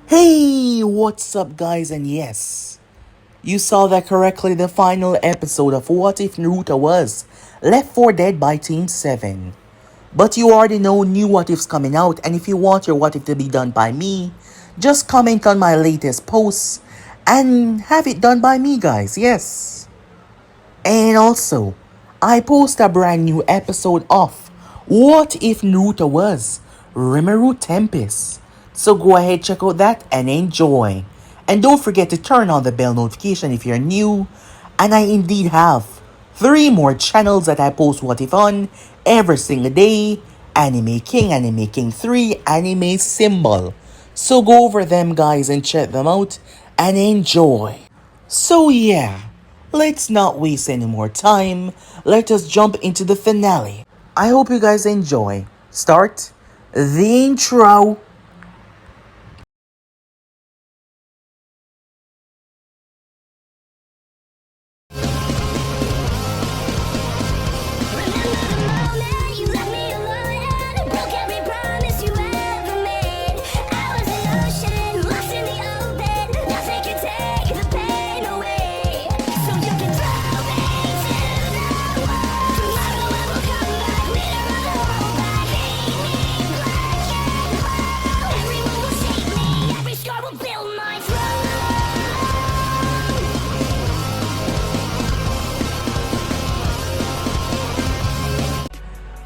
Hey, what's up, guys? And yes, you saw that correctly. The final episode of What If Naruto was Left 4 Dead by Team 7. But you already know new What Ifs coming out, and if you want your What If to be done by me, just comment on my latest posts and have it done by me, guys. Yes. And also, I post a brand new episode of What If Naruto was Rimuru Tempest. So go ahead, check out that and enjoy. And don't forget to turn on the bell notification if you're new. And I indeed have 3 more channels that I post What If on every single day. Anime King 3, Anime Symbol. So go over them, guys, and check them out and enjoy. So yeah, let's not waste any more time. Let us jump into the finale. I hope you guys enjoy. Start the intro.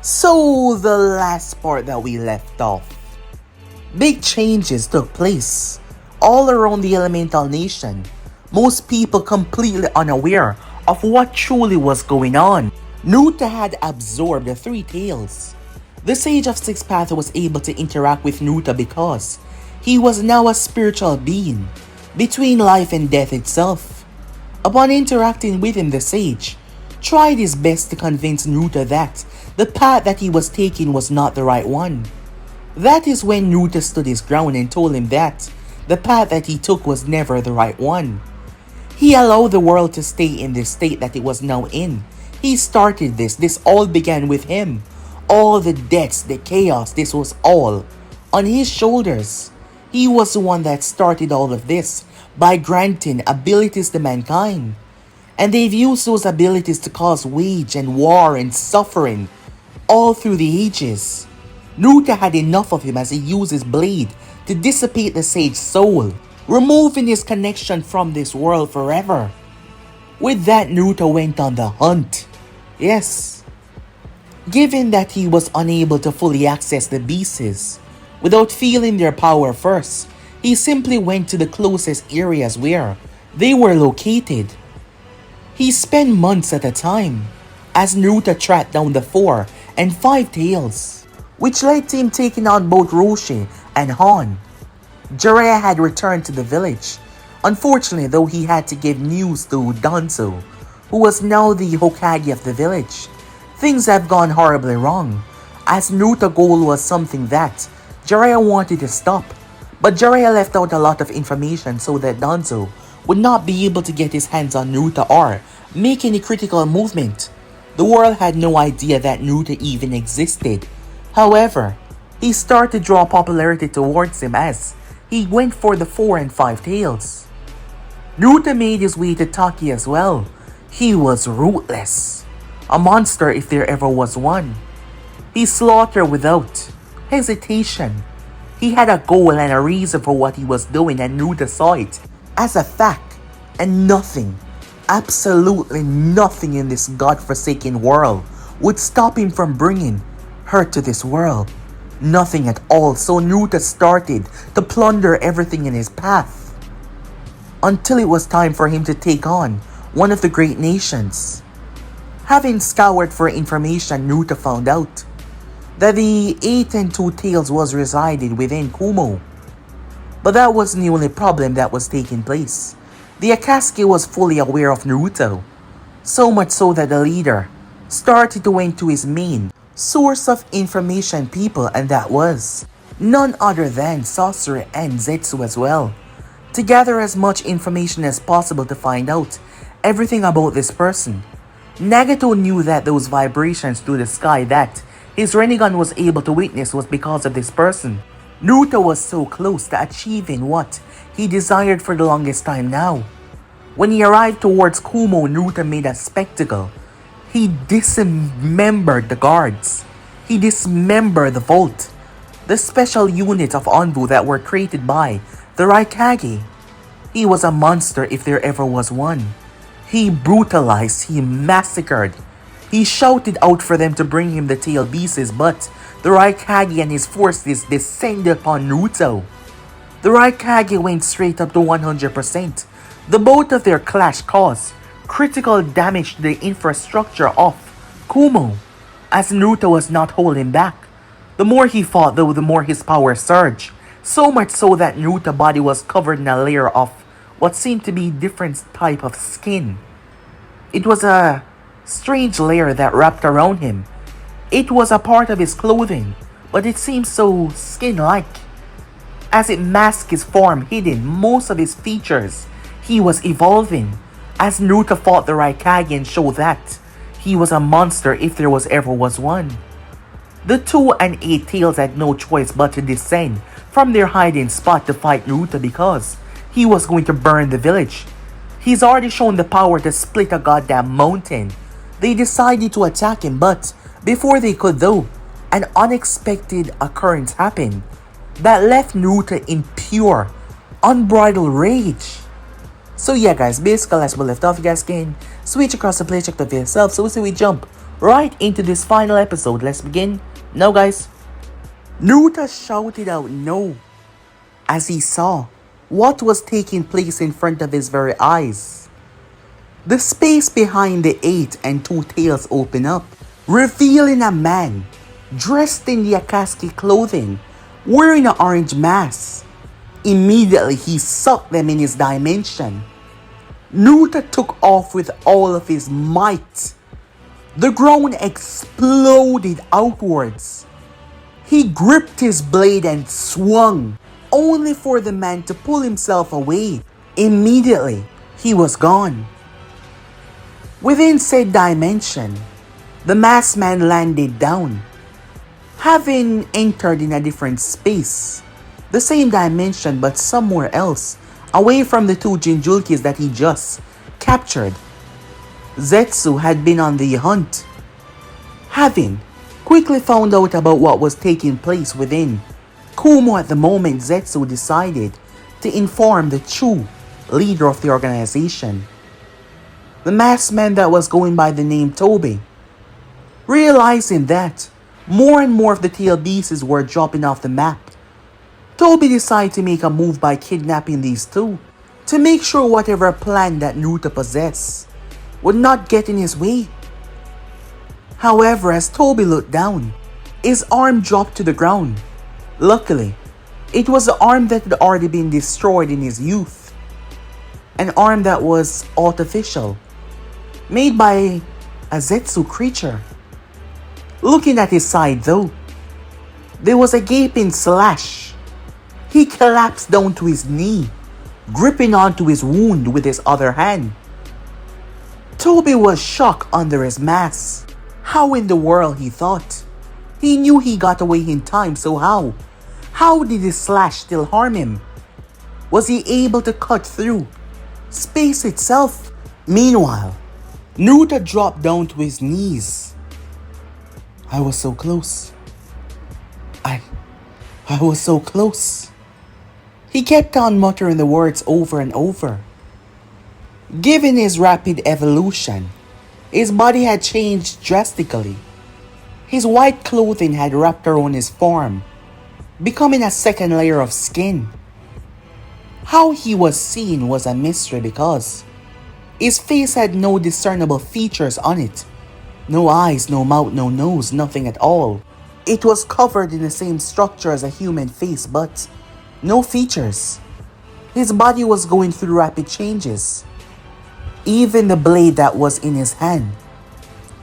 So, the last part that we left off. Big changes took place all around the elemental nation. Most people completely unaware of what truly was going on. Naruto had absorbed the 3 tails. The Sage of Six Paths was able to interact with Naruto because he was now a spiritual being between life and death itself. Upon interacting with him, the Sage tried his best to convince Naruto that the path that he was taking was not the right one. That is when Naruto stood his ground and told him that the path that he took was never the right one. He allowed the world to stay in the state that it was now in. He started this. This all began with him. All the deaths, the chaos, this was all on his shoulders. He was the one that started all of this by granting abilities to mankind. And they've used those abilities to cause wage and war and suffering all through the ages. Naruto had enough of him as he used his blade to dissipate the Sage's soul, removing his connection from this world forever. With that, Naruto went on the hunt. Yes. Given that he was unable to fully access the beasts without feeling their power first, he simply went to the closest areas where they were located. He spent months at a time as Naruto tracked down the 4 and 5 tails, which led to him taking on both Roshi and Han. Jiraiya had returned to the village. Unfortunately, though, he had to give news to Danzo, who was now the Hokage of the village. Things have gone horribly wrong, as Naruto's goal was something that Jiraiya wanted to stop, but Jiraiya left out a lot of information so that Danzo would not be able to get his hands on Naruto or make any critical movement. The world had no idea that Naruto even existed. However, he started to draw popularity towards him as he went for the 4 and 5 tails. Naruto made his way to Taki as well. He was ruthless. A monster if there ever was one. He slaughtered without hesitation. He had a goal and a reason for what he was doing, and Naruto saw it as a fact, and nothing, absolutely nothing in this godforsaken world would stop him from bringing her to this world. Nothing at all. So Naruto started to plunder everything in his path until it was time for him to take on one of the great nations. Having scoured for information, Naruto found out that the 8 and 2 tails was resided within Kumo. But that wasn't the only problem that was taking place. The Akatsuki was fully aware of Naruto, so much so that the leader started to went to his main source of information people, and that was none other than Sorcerer and Zetsu as well, to gather as much information as possible to find out everything about this person. Nagato knew that those vibrations through the sky that his Rinnegan was able to witness was because of this person. Naruto was so close to achieving what he desired for the longest time now. When he arrived towards Kumo, Naruto made a spectacle. He dismembered the guards. He dismembered the vault, the special unit of Anbu that were created by the Raikage. He was a monster if there ever was one. He brutalized, he massacred. He shouted out for them to bring him the tail pieces, but the Raikage and his forces descended upon Naruto. The Raikage went straight up to 100%. The both of their clash caused critical damage to the infrastructure of Kumo, as Naruto was not holding back. The more he fought though, the more his power surged. So much so that Naruto's body was covered in a layer of what seemed to be different type of skin. It was a strange layer that wrapped around him. It was a part of his clothing, but it seemed so skin-like. As it masked his form, hidden most of his features, he was evolving. As Naruto fought the Raikage and showed that he was a monster if there ever was one. The 2 and 8 Tails had no choice but to descend from their hiding spot to fight Naruto because he was going to burn the village. He's already shown the power to split a goddamn mountain. They decided to attack him, but before they could though, an unexpected occurrence happened that left Naruto in pure, unbridled rage. So yeah guys, basically as we left off, you guys can switch across the play, check that for yourself. So we jump right into this final episode. Let's begin now guys. Naruto shouted out no as he saw what was taking place in front of his very eyes. The space behind the 8 and 2 Tails opened up, revealing a man dressed in the Akatsuki clothing, wearing an orange mask. Immediately he sucked them in his dimension. Naruto took off with all of his might. The ground exploded outwards. He gripped his blade and swung, only for the man to pull himself away. Immediately, he was gone. Within said dimension, the masked man landed down, having entered in a different space. The same dimension but somewhere else, away from the 2 Jinjulkis that he just captured. Zetsu had been on the hunt, having quickly found out about what was taking place within Kumo. At the moment, Zetsu decided to inform the true leader of the organization, the masked man that was going by the name Toby. Realizing that more and more of the tail pieces were dropping off the map, Toby decided to make a move by kidnapping these 2 to make sure whatever plan that Naruto possessed would not get in his way. However, as Toby looked down, his arm dropped to the ground. Luckily, it was the arm that had already been destroyed in his youth. An arm that was artificial, made by a Zetsu creature. Looking at his side though, there was a gaping slash. He collapsed down to his knee, gripping onto his wound with his other hand. Toby was shocked under his mask. How in the world, he thought? He knew he got away in time, so how? How did his slash still harm him? Was he able to cut through space itself? Meanwhile, Naruto dropped down to his knees. I was so close. I was so close. He kept on muttering the words over and over. Given his rapid evolution, his body had changed drastically. His white clothing had wrapped around his form, becoming a second layer of skin. How he was seen was a mystery because his face had no discernible features on it. No eyes, no mouth, no nose, nothing at all. It was covered in the same structure as a human face, but no features. His body was going through rapid changes. Even the blade that was in his hand.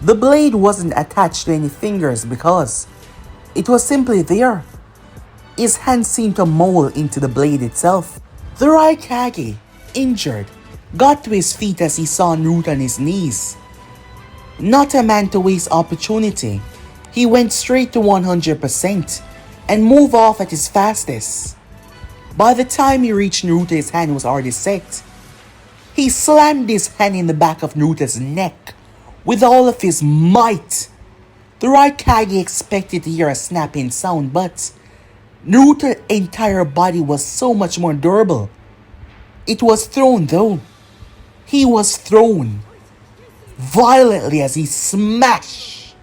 The blade wasn't attached to any fingers because it was simply there. His hand seemed to mold into the blade itself. The Raikage, injured, got to his feet as he saw Naruto on his knees. Not a man to waste opportunity, he went straight to 100%, and move off at his fastest. By the time he reached Naruto, his hand was already set. He slammed his hand in the back of Naruto's neck with all of his might. The Raikage expected to hear a snapping sound, but Naruto's entire body was so much more durable. It was thrown though. He was thrown violently as he smashed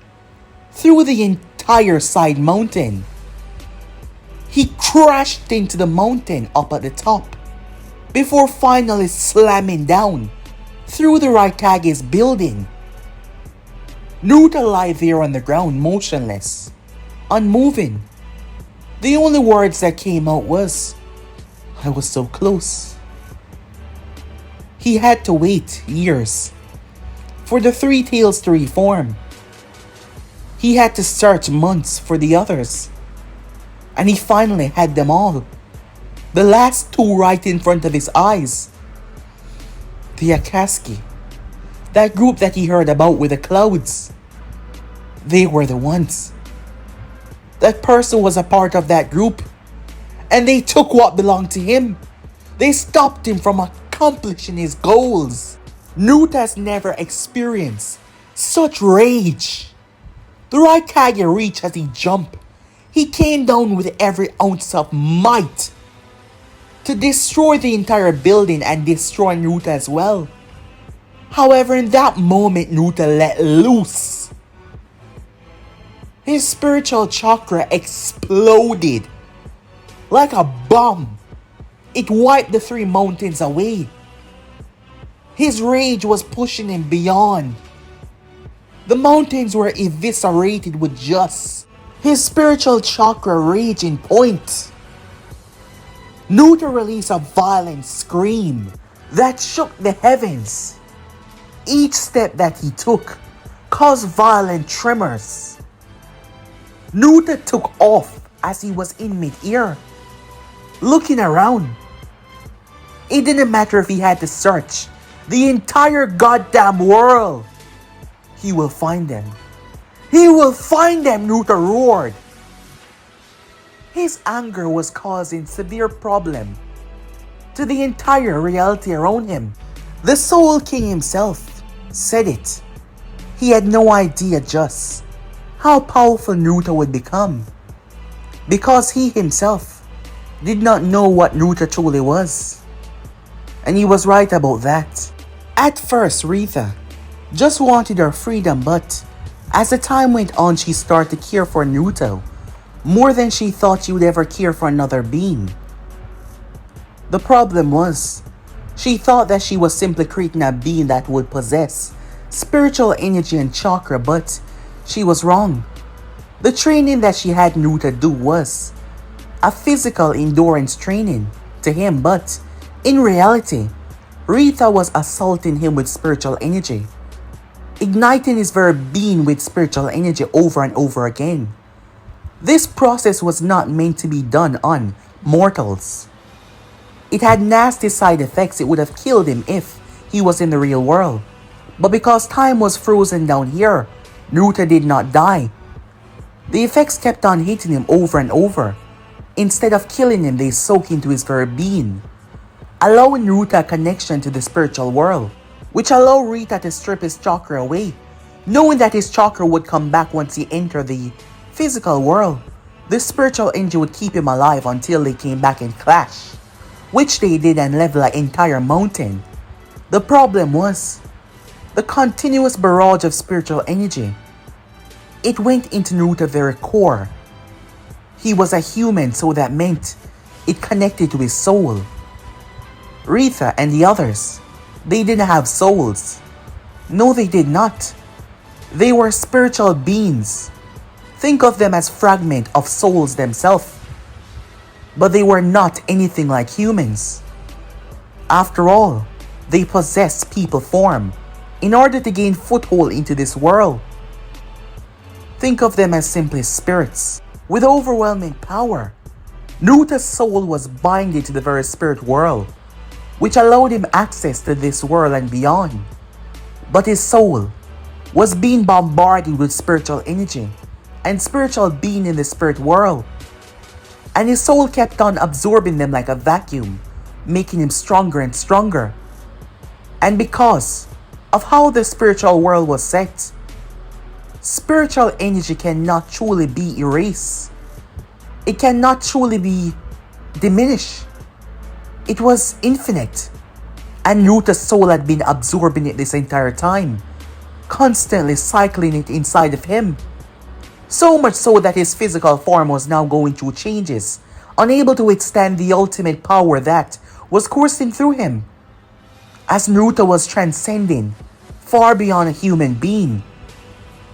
through the entire side mountain. He crashed into the mountain up at the top before finally slamming down through the Raikage's building. Naruto lay there on the ground motionless, unmoving. The only words that came out was, "I was so close." He had to wait years for the three tails to reform. He had to search months for the others. And he finally had them all. The last two right in front of his eyes. The Akatsuki. That group that he heard about with the clouds. They were the ones. That person was a part of that group. And they took what belonged to him. They stopped him from accomplishing his goals. Naruto has never experienced such rage. The Raikage reached as he jumped. He came down with every ounce of might to destroy the entire building and destroy Naruto as well. However, in that moment, Naruto let loose. His spiritual chakra exploded like a bomb. It wiped the three mountains away. His rage was pushing him beyond. The mountains were eviscerated with just his spiritual chakra raging point. Naruto released a violent scream that shook the heavens. Each step that he took caused violent tremors. Naruto took off as he was in mid-air, looking around. It didn't matter if he had to search the entire goddamn world. He will find them. He will find them, Naruto roared. His anger was causing severe problem to the entire reality around him. The Soul King himself said it. He had no idea just how powerful Naruto would become, because he himself did not know what Naruto truly was. And he was right about that. At first, Rita just wanted her freedom, but as the time went on, she started to care for Naruto more than she thought she would ever care for another being. The problem was, she thought that she was simply creating a being that would possess spiritual energy and chakra, but she was wrong. The training that she had Naruto do was a physical endurance training to him, but in reality, Rita was assaulting him with spiritual energy, igniting his very being with spiritual energy over and over again. This process was not meant to be done on mortals. It had nasty side effects. It would have killed him if he was in the real world. But because time was frozen down here, Naruto did not die. The effects kept on hitting him over and over. Instead of killing him, they soaked into his very being, allowing Naruto a connection to the spiritual world, which allowed Rita to strip his chakra away, knowing that his chakra would come back once he entered the physical world. The spiritual energy would keep him alive until they came back and clashed, which they did and leveled an entire mountain. The problem was the continuous barrage of spiritual energy. It went into Naruto's very core. He was a human, so that meant it connected to his soul. Rita and the others, they didn't have souls. No, they did not. They were spiritual beings. Think of them as fragments of souls themselves. But they were not anything like humans. After all, they possessed people form in order to gain foothold into this world. Think of them as simply spirits with overwhelming power. Naruto's soul was binded to the very spirit world, which allowed him access to this world and beyond. But his soul was being bombarded with spiritual energy and spiritual being in the spirit world. and his soul kept on absorbing them like a vacuum, making him stronger and stronger. And because of how the spiritual world was set, spiritual energy cannot truly be erased. It cannot truly be diminished. It was infinite, and Naruto's soul had been absorbing it this entire time, constantly cycling it inside of him. So much so that his physical form was now going through changes, unable to withstand the ultimate power that was coursing through him. As Naruto was transcending far beyond a human being,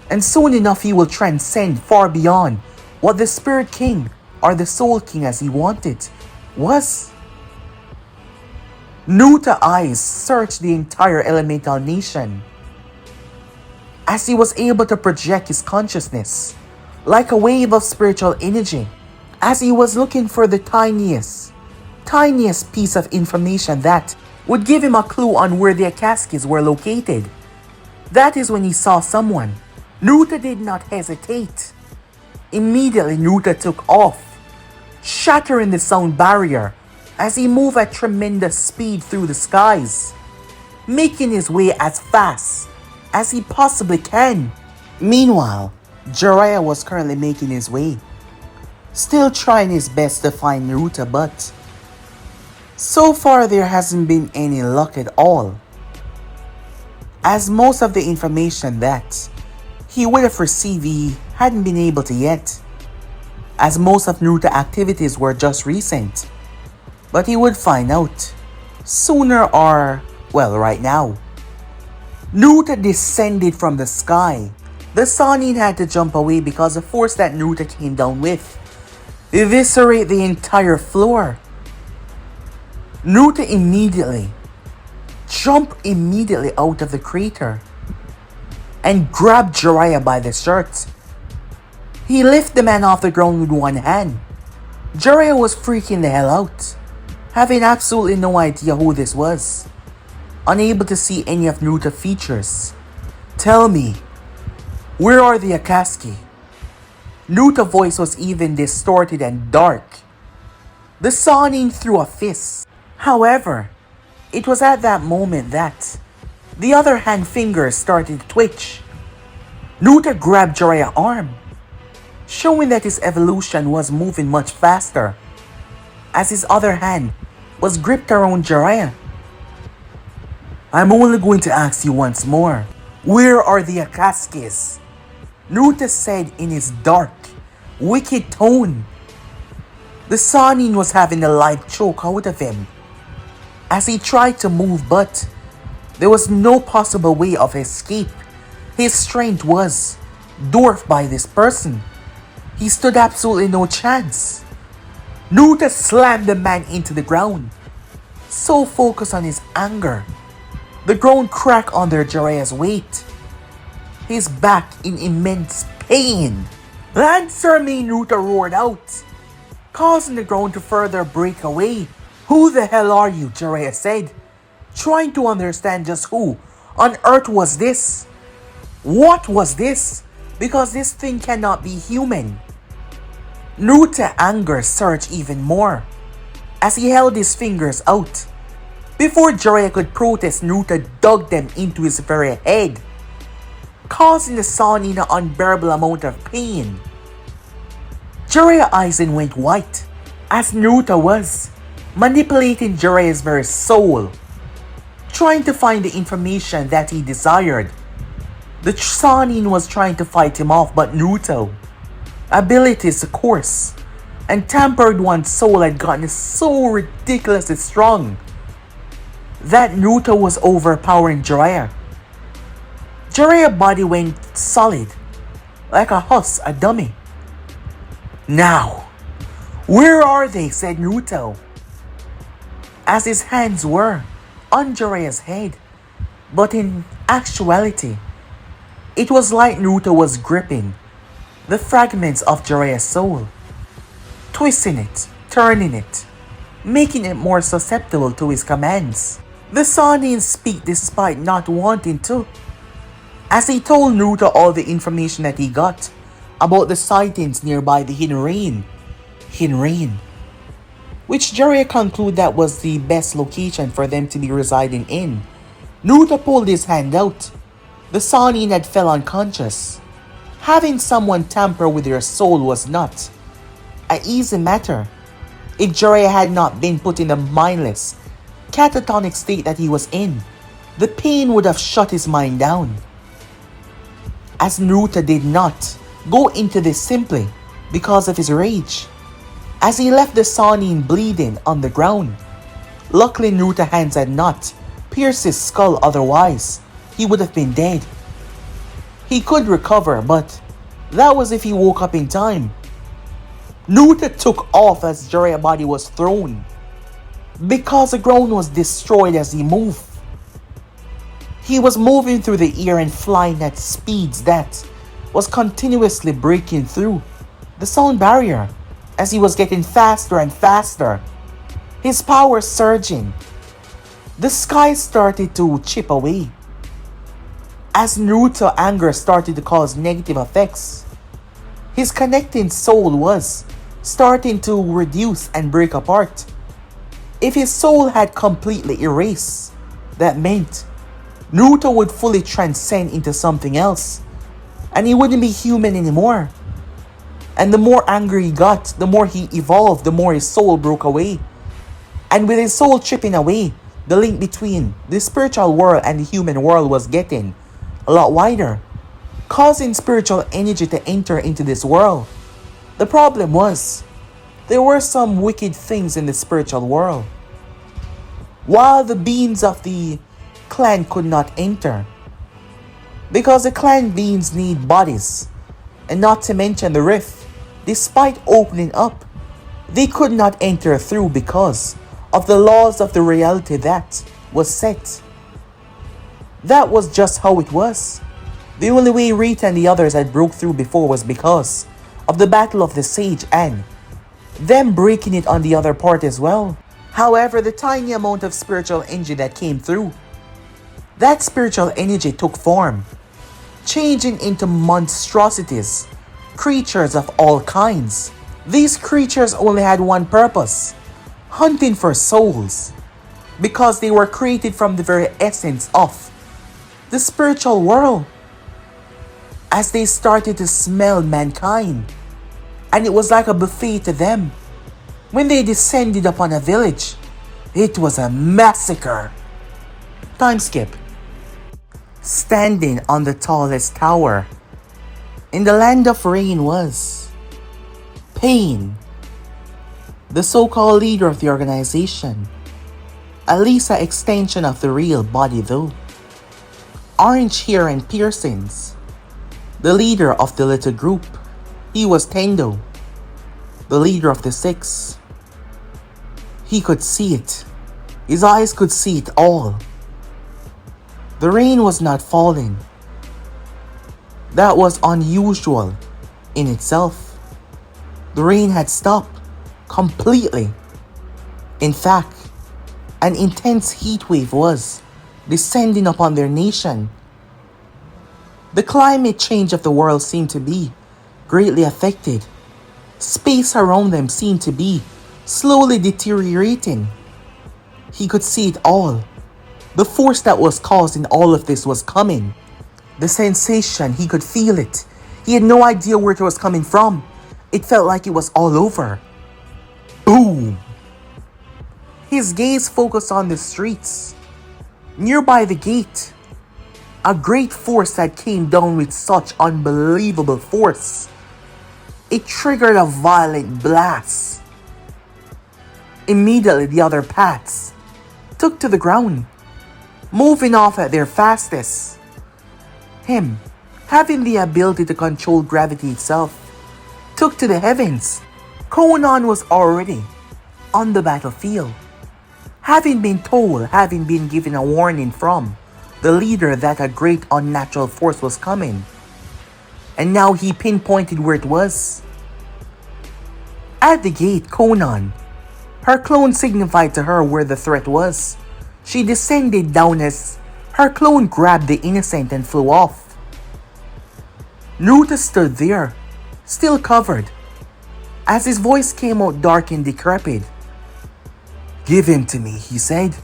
and soon enough he will transcend far beyond what the Spirit King, or the Soul King as he wanted, was. Naruto's eyes searched the entire elemental nation as he was able to project his consciousness like a wave of spiritual energy, as he was looking for the tiniest piece of information that would give him a clue on where the Akatsukis were located. That is when he saw someone. Naruto did not hesitate. Immediately Naruto took off, shattering the sound barrier as he moved at tremendous speed through the skies, making his way as fast as he possibly can. Meanwhile, Jiraiya was currently making his way, still trying his best to find Naruto, but so far there hasn't been any luck at all, as most of the information that he would have received he hadn't been able to yet, as most of Naruto's activities were just recent. But he would find out sooner or, well, right now. Naruto descended from the sky. The Sannin had to jump away because the force that Naruto came down with eviscerated the entire floor. Naruto jumped immediately out of the crater and grabbed Jiraiya by the shirt. He lifted the man off the ground with one hand. Jiraiya was freaking the hell out, having absolutely no idea who this was, unable to see any of Naruto's features. "Tell me, where are the Akatsuki?" Naruto's voice was even distorted and dark. The Sannin threw a fist. However, it was at that moment that the other hand fingers started to twitch. Naruto grabbed Jiraiya's arm, showing that his evolution was moving much faster, as his other hand was gripped around Jiraiya. "I'm only going to ask you once more. Where are the Akatsukis?" Naruto said in his dark, wicked tone. The Sannin was having a life choke out of him as he tried to move, but there was no possible way of escape. His strength was dwarfed by this person. He stood absolutely no chance. Naruto slammed the man into the ground, so focused on his anger. The ground cracked under Jiraiya's weight, his back in immense pain. "Answer me!" Naruto roared out, causing the ground to further break away. "Who the hell are you?" Jiraiya said, trying to understand just who on earth was this. What was this? Because this thing cannot be human. Naruto's anger surged even more as he held his fingers out. Before Jiraiya could protest, Naruto dug them into his very head, causing the Sannin an unbearable amount of pain. Jiraiya's eyes then went white as Naruto was manipulating Jiraiya's very soul, trying to find the information that he desired. The Sannin was trying to fight him off, but Naruto's abilities, of course, and tampered one's soul had gotten so ridiculously strong that Naruto was overpowering Jiraiya. Jiraiya's body went solid, like a husk, a dummy. "Now, where are they?" said Naruto, as his hands were on Jiraiya's head. But in actuality, it was like Naruto was gripping the fragments of Jiraiya's soul, twisting it, turning it, making it more susceptible to his commands. The Sannin speak despite not wanting to, as he told Naruto all the information that he got about the sightings nearby the Hidden Rain. in rain, which Jiraiya concluded that was the best location for them to be residing in. Naruto pulled his hand out. The Sannin had fell unconscious. Having someone tamper with your soul was not an easy matter. If Jiraiya had not been put in the mindless, catatonic state that he was in, the pain would have shut his mind down. As Naruto did not go into this simply because of his rage. As he left the Sannin bleeding on the ground. Luckily Naruto's hands had not pierced his skull, otherwise he would have been dead. He could recover, but that was if he woke up in time. Naruto took off as Jiraiya's body was thrown, because the ground was destroyed as he moved. He was moving through the air and flying at speeds that was continuously breaking through the sound barrier as he was getting faster and faster, his power surging. The sky started to chip away as Naruto's anger started to cause negative effects. His connecting soul was starting to reduce and break apart. If his soul had completely erased, that meant Naruto would fully transcend into something else, and he wouldn't be human anymore. And the more angry he got, the more he evolved, the more his soul broke away. And with his soul chipping away, the link between the spiritual world and the human world was getting a lot wider, causing spiritual energy to enter into this world. The problem was, there were some wicked things in the spiritual world. While the beings of the clan could not enter, because the clan beings need bodies, and not to mention the rift, despite opening up, they could not enter through because of the laws of the reality that was set. That was just how it was. The only way Rita and the others had broke through before was because of the Battle of the Sage and them breaking it on the other part as well. However, the tiny amount of spiritual energy that came through, that spiritual energy took form, changing into monstrosities, creatures of all kinds. These creatures only had one purpose: hunting for souls, because they were created from the very essence of the spiritual world. As they started to smell mankind, and it was like a buffet to them. When they descended upon a village, it was a massacre. Time skip. Standing on the tallest tower in the land of rain was Pain, the so-called leader of the organization, at least an extension of the real body though. Orange hair and piercings, the leader of the little group. He was Tendo, the leader of the six. He could see it. His eyes could see it all. The rain was not falling. That was unusual in itself. The rain had stopped completely. In fact, an intense heat wave was descending upon their nation. The climate change of the world seemed to be greatly affected. Space around them seemed to be slowly deteriorating. He could see it all. The force that was causing all of this was coming. The sensation, he could feel it. He had no idea where it was coming from. It felt like it was all over. Boom! His gaze focused on the streets. Nearby the gate, a great force that came down with such unbelievable force. It triggered a violent blast. Immediately the other paths took to the ground, moving off at their fastest. Him, having the ability to control gravity itself, took to the heavens. Conan was already on the battlefield, having been told, having been given a warning from the leader that a great unnatural force was coming. And now he pinpointed where it was. At the gate, Conan, her clone signified to her where the threat was. She descended down as her clone grabbed the innocent and flew off. Naruto stood there, still covered, as his voice came out dark and decrepit. "Give him to me," he said.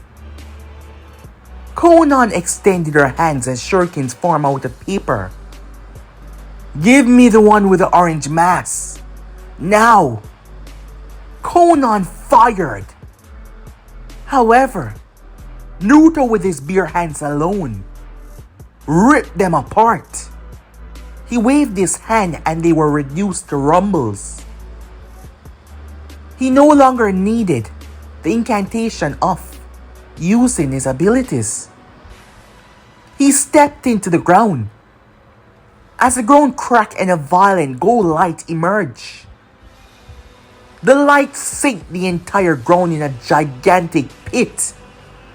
Konan extended her hands as shurikens formed out of paper. "Give me the one with the orange mask. Now!" Konan fired. However, Naruto with his bare hands alone ripped them apart. He waved his hand and they were reduced to rumbles. He no longer needed the incantation of using his abilities. He stepped into the ground. As the ground cracked and a violent gold light emerged. The light sank the entire ground in a gigantic pit.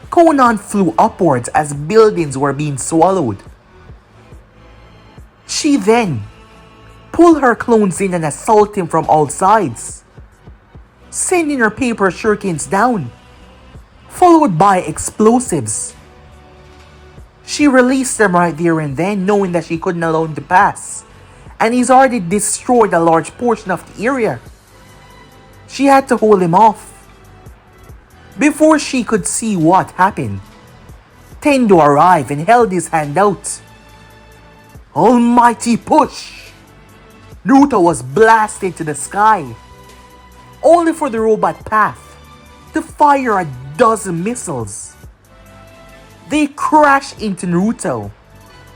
Konan flew upwards as buildings were being swallowed. She then pulled her clones in and assaulted him from all sides, sending her paper shurikens down, followed by explosives. She released them right there and then, knowing that she couldn't allow him to pass, and he's already destroyed a large portion of the area. She had to hold him off. Before she could see what happened, Tendo arrived and held his hand out. Almighty push! Naruto was blasted to the sky, only for the robot path to fire a dozen missiles. They crashed into Naruto.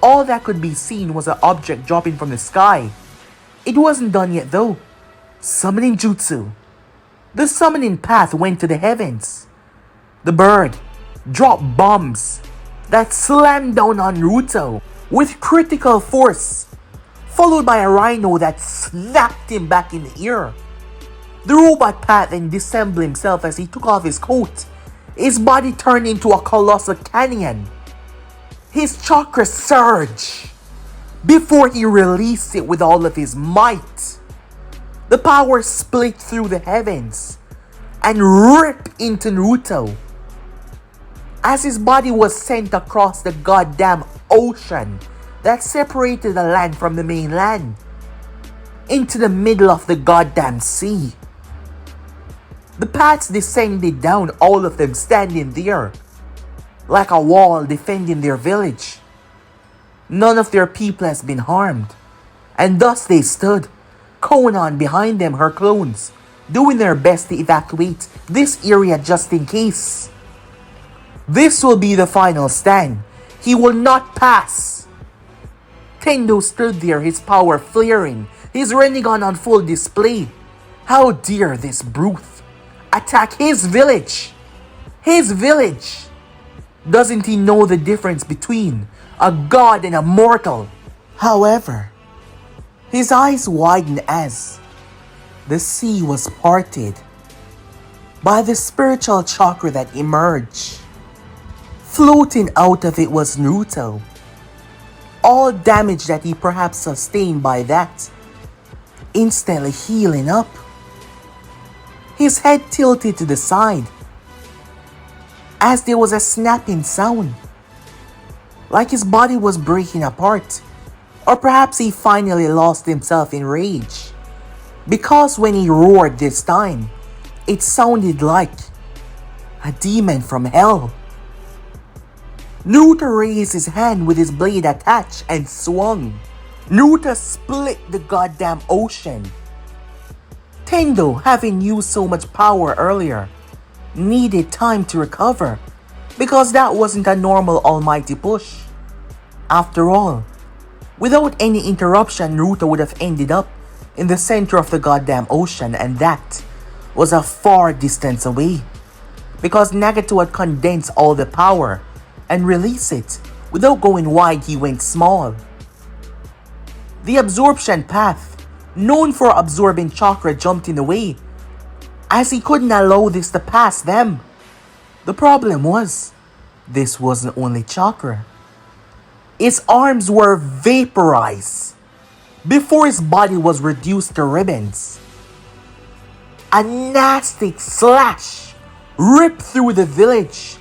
All that could be seen was an object dropping from the sky. It wasn't done yet though. Summoning jutsu. The summoning path went to the heavens. The bird dropped bombs that slammed down on Naruto with critical force, followed by a rhino that slapped him back in the ear. The robot path then disassembled himself as he took off his coat. His body turned into a colossal canyon. His chakra surged before he released it with all of his might. The power split through the heavens and ripped into Naruto as his body was sent across the goddamn ocean that separated the land from the mainland into the middle of the goddamn sea. The paths descended down, all of them standing there like a wall defending their village. None of their people has been harmed, and thus they stood, Konan behind them, her clones, doing their best to evacuate this area just in case. This will be the final stand. He will not pass. Tendo stood there, his power flaring, his Rinnegan on full display. How dare this brute attack his village? His village! Doesn't he know the difference between a god and a mortal? However, his eyes widened as the sea was parted by the spiritual chakra that emerged. Floating out of it was Naruto. All damage that he perhaps sustained by that instantly healing up. His head tilted to the side as there was a snapping sound, like his body was breaking apart, or perhaps he finally lost himself in rage, because when he roared this time, it sounded like a demon from hell. Naruto raised his hand with his blade attached and swung. Naruto split the goddamn ocean. Tendo, having used so much power earlier, needed time to recover, because that wasn't a normal almighty push. After all, without any interruption, Naruto would have ended up in the center of the goddamn ocean, and that was a far distance away, because Nagato had condensed all the power and released it. Without going wide, he went small. The absorption path, known for absorbing chakra, jumped in the way, as he couldn't allow this to pass them. The problem was, this wasn't only chakra. His arms were vaporized before his body was reduced to ribbons. A nasty slash ripped through the village,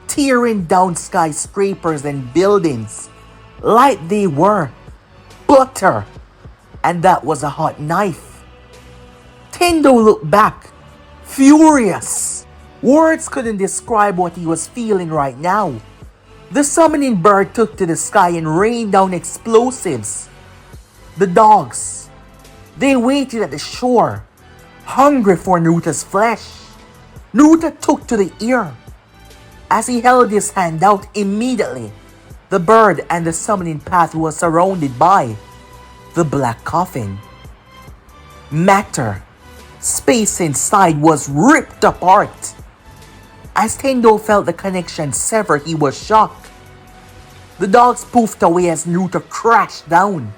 tearing down skyscrapers and buildings like they were butter, and that was a hot knife. Tendo looked back, furious. Words couldn't describe what he was feeling right now. The summoning bird took to the sky and rained down explosives. The dogs, they waited at the shore, hungry for Naruto's flesh. Naruto took to the ear. As he held his hand out, immediately, the bird and the summoning path was surrounded by the black coffin. Matter, space inside was ripped apart. As Tendo felt the connection sever, he was shocked. The dogs poofed away as Naruto crashed down.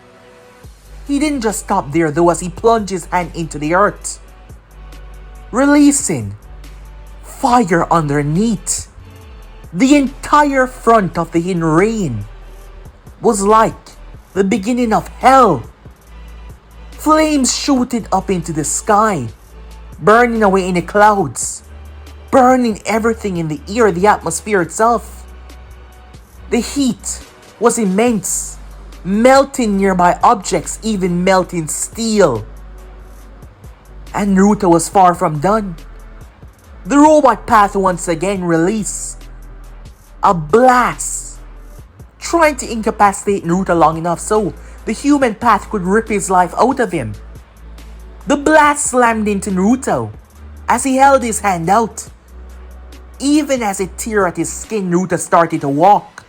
He didn't just stop there though, as he plunged his hand into the earth, releasing fire underneath. The entire front of the hidden rain was like the beginning of hell. Flames shooted up into the sky, burning away in the clouds, burning everything in the air, the atmosphere itself. The heat was immense, melting nearby objects, even melting steel. And Naruto was far from done. The robot path once again released a blast, trying to incapacitate Naruto long enough so the human path could rip his life out of him. The blast slammed into Naruto as he held his hand out. Even as it teared at his skin, Naruto started to walk,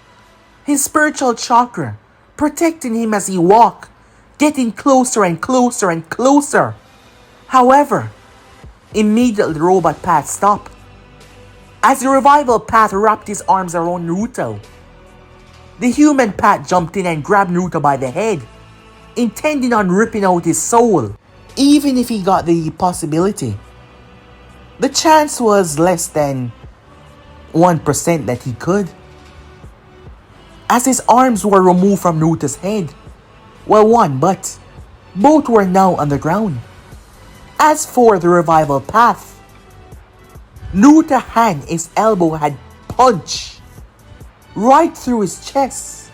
his spiritual chakra protecting him as he walked, getting closer and closer and closer. However, immediately the robot path stopped. As the revival path wrapped his arms around Naruto, the human path jumped in and grabbed Naruto by the head, intending on ripping out his soul. Even if he got the possibility, the chance was less than 1% that he could. As his arms were removed from Naruto's head, well, one, but both were now on the ground. As for the revival path, Naruto's hand, his elbow had punched right through his chest.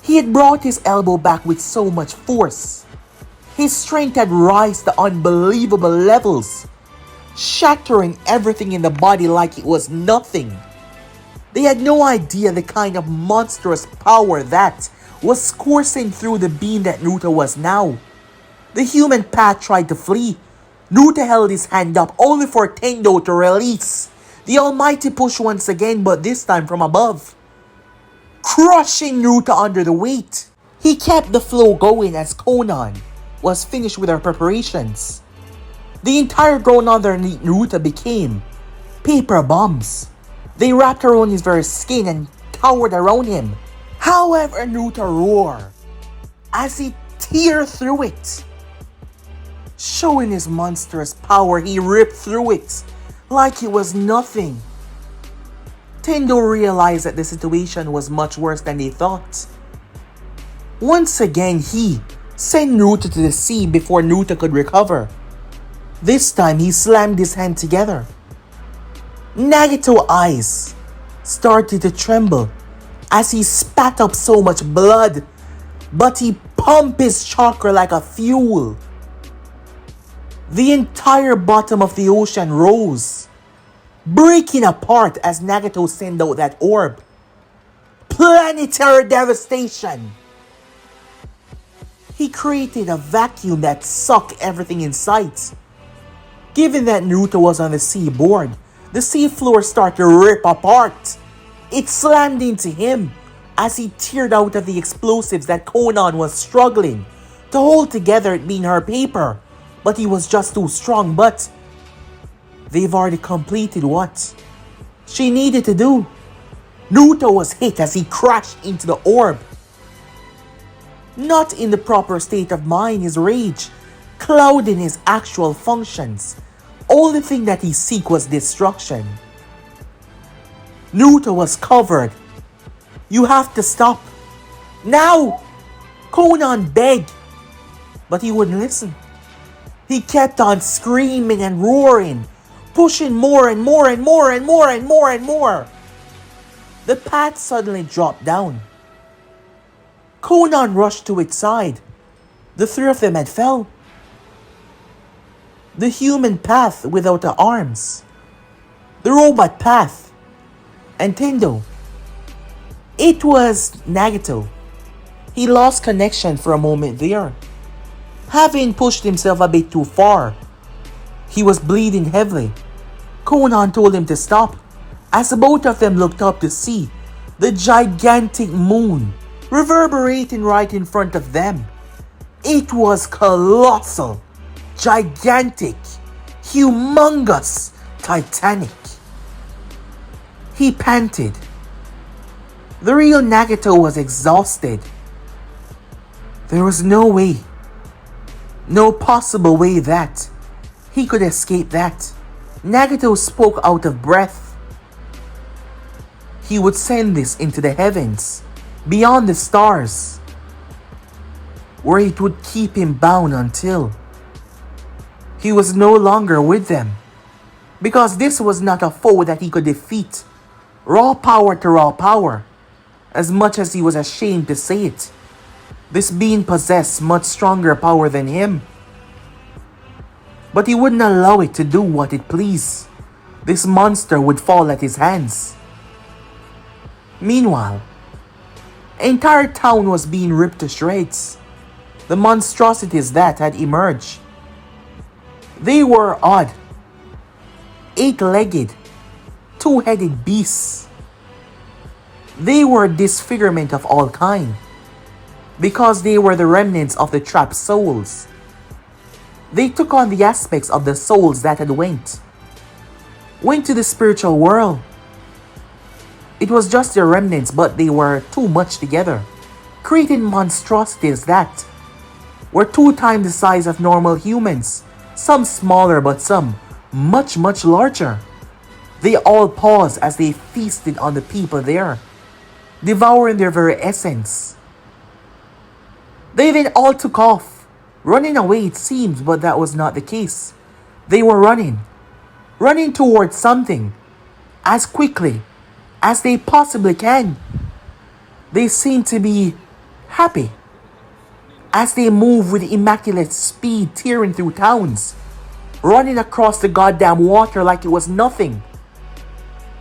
He had brought his elbow back with so much force. His strength had risen to unbelievable levels, shattering everything in the body like it was nothing. They had no idea the kind of monstrous power that was coursing through the being that Naruto was now. The human path tried to flee. Naruto held his hand up only for Tendo to release the almighty push once again, but this time from above, crushing Naruto under the weight. He kept the flow going as Konan was finished with her preparations. The entire ground underneath Naruto became paper bombs. They wrapped around his very skin and towered around him. However, Naruto roared as he teared through it. Showing his monstrous power, he ripped through it like it was nothing. Tendo realized that the situation was much worse than they thought. Once again, he sent Naruto to the sea before Naruto could recover. This time, he slammed his hand together. Nagato's eyes started to tremble as he spat up so much blood, but he pumped his chakra like a fuel. The entire bottom of the ocean rose, breaking apart as Nagato sent out that orb. Planetary devastation! He created a vacuum that sucked everything in sight. Given that Naruto was on the seaboard, the seafloor started to rip apart. It slammed into him as he teared out of the explosives that Konan was struggling to hold together, it being her paper. But he was just too strong. But they've already completed what she needed to do. Naruto was hit as he crashed into the orb. Not in the proper state of mind, his rage clouding his actual functions. Only thing that he seek was destruction. Naruto was covered. You have to stop. Now! Konan begged. But he wouldn't listen. He kept on screaming and roaring, pushing more and more and more and more and more and more. The path suddenly dropped down. Konan rushed to its side. The three of them had fell. The human path without the arms. The robot path. And Tendo. It was Nagato. He lost connection for a moment there. Having pushed himself a bit too far, he was bleeding heavily. Conan told him to stop, as both of them looked up to see the gigantic moon reverberating right in front of them. It was colossal, gigantic, humongous, titanic. He panted. The real Nagato was exhausted. There was no way, no possible way that he could escape that. Nagato spoke out of breath. He would send this into the heavens, beyond the stars, where it would keep him bound until he was no longer with them. Because this was not a foe that he could defeat. Raw power to raw power. As much as he was ashamed to say it, this being possessed much stronger power than him. But he wouldn't allow it to do what it pleased. This monster would fall at his hands. Meanwhile, the entire town was being ripped to shreds. The monstrosities that had emerged. They were odd, 8-legged, 2-headed beasts. They were a disfigurement of all kind, because they were the remnants of the trapped souls. They took on the aspects of the souls that had went to the spiritual world. It was just their remnants, but they were too much together, creating monstrosities that were 2 times the size of normal humans, some smaller but some much larger. They all paused as they feasted on the people there, devouring their very essence. They then all took off, running away it seemed, but that was not the case. They were running towards something, as quickly as they possibly can. They seemed to be happy, as they moved with immaculate speed, tearing through towns, running across the goddamn water like it was nothing.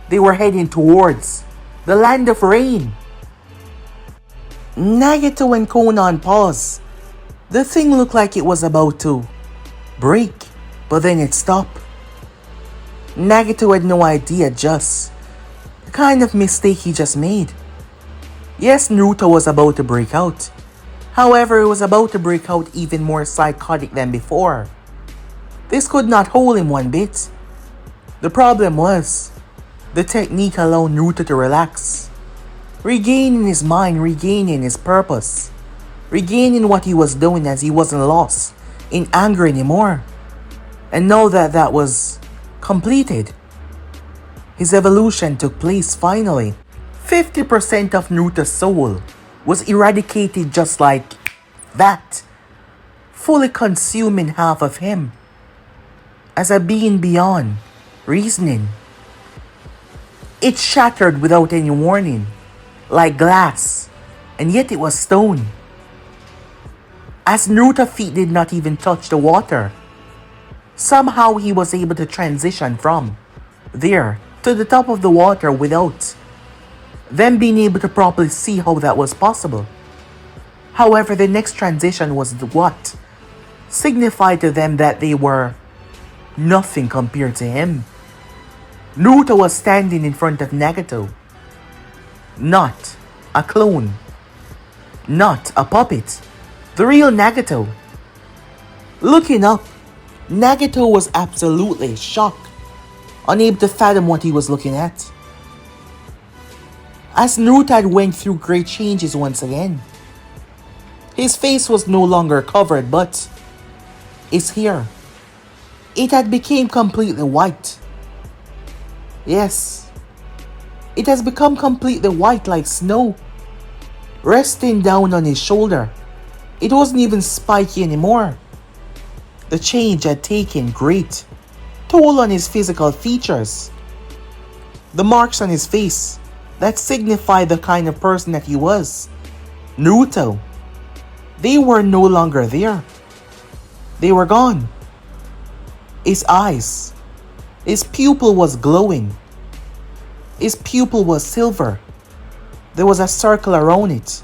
They were heading towards the land of rain. Nagato and Conan paused. The thing looked like it was about to break, but then it stopped. Nagato had no idea just the kind of mistake he just made. Yes, Naruto was about to break out. However, it was about to break out even more psychotic than before. This could not hold him one bit. The problem was, the technique allowed Naruto to relax, regaining his mind, regaining his purpose, regaining what he was doing as he wasn't lost in anger anymore. And now that that was completed, his evolution took place finally. 50% of Naruto's soul was eradicated just like that, fully consuming half of him as a being beyond reasoning. It shattered without any warning, like glass, and yet it was stone. As Naruto's feet did not even touch the water, somehow he was able to transition from there to the top of the water without them being able to properly see how that was possible. However, the next transition was what signified to them that they were nothing compared to him. Naruto was standing in front of Nagato. Not a clone. Not a puppet. The real Nagato. Looking up, Nagato was absolutely shocked, unable to fathom what he was looking at. As Naruto had went through great changes once again. His face was no longer covered, but his hair, it had become completely white. Yes, it has become completely white like snow, resting down on his shoulder. It wasn't even spiky anymore. The change had taken great toll on his physical features. The marks on his face that signified the kind of person that he was, Naruto, they were no longer there. They were gone. His eyes, his pupil was glowing. His pupil was silver. There was a circle around it,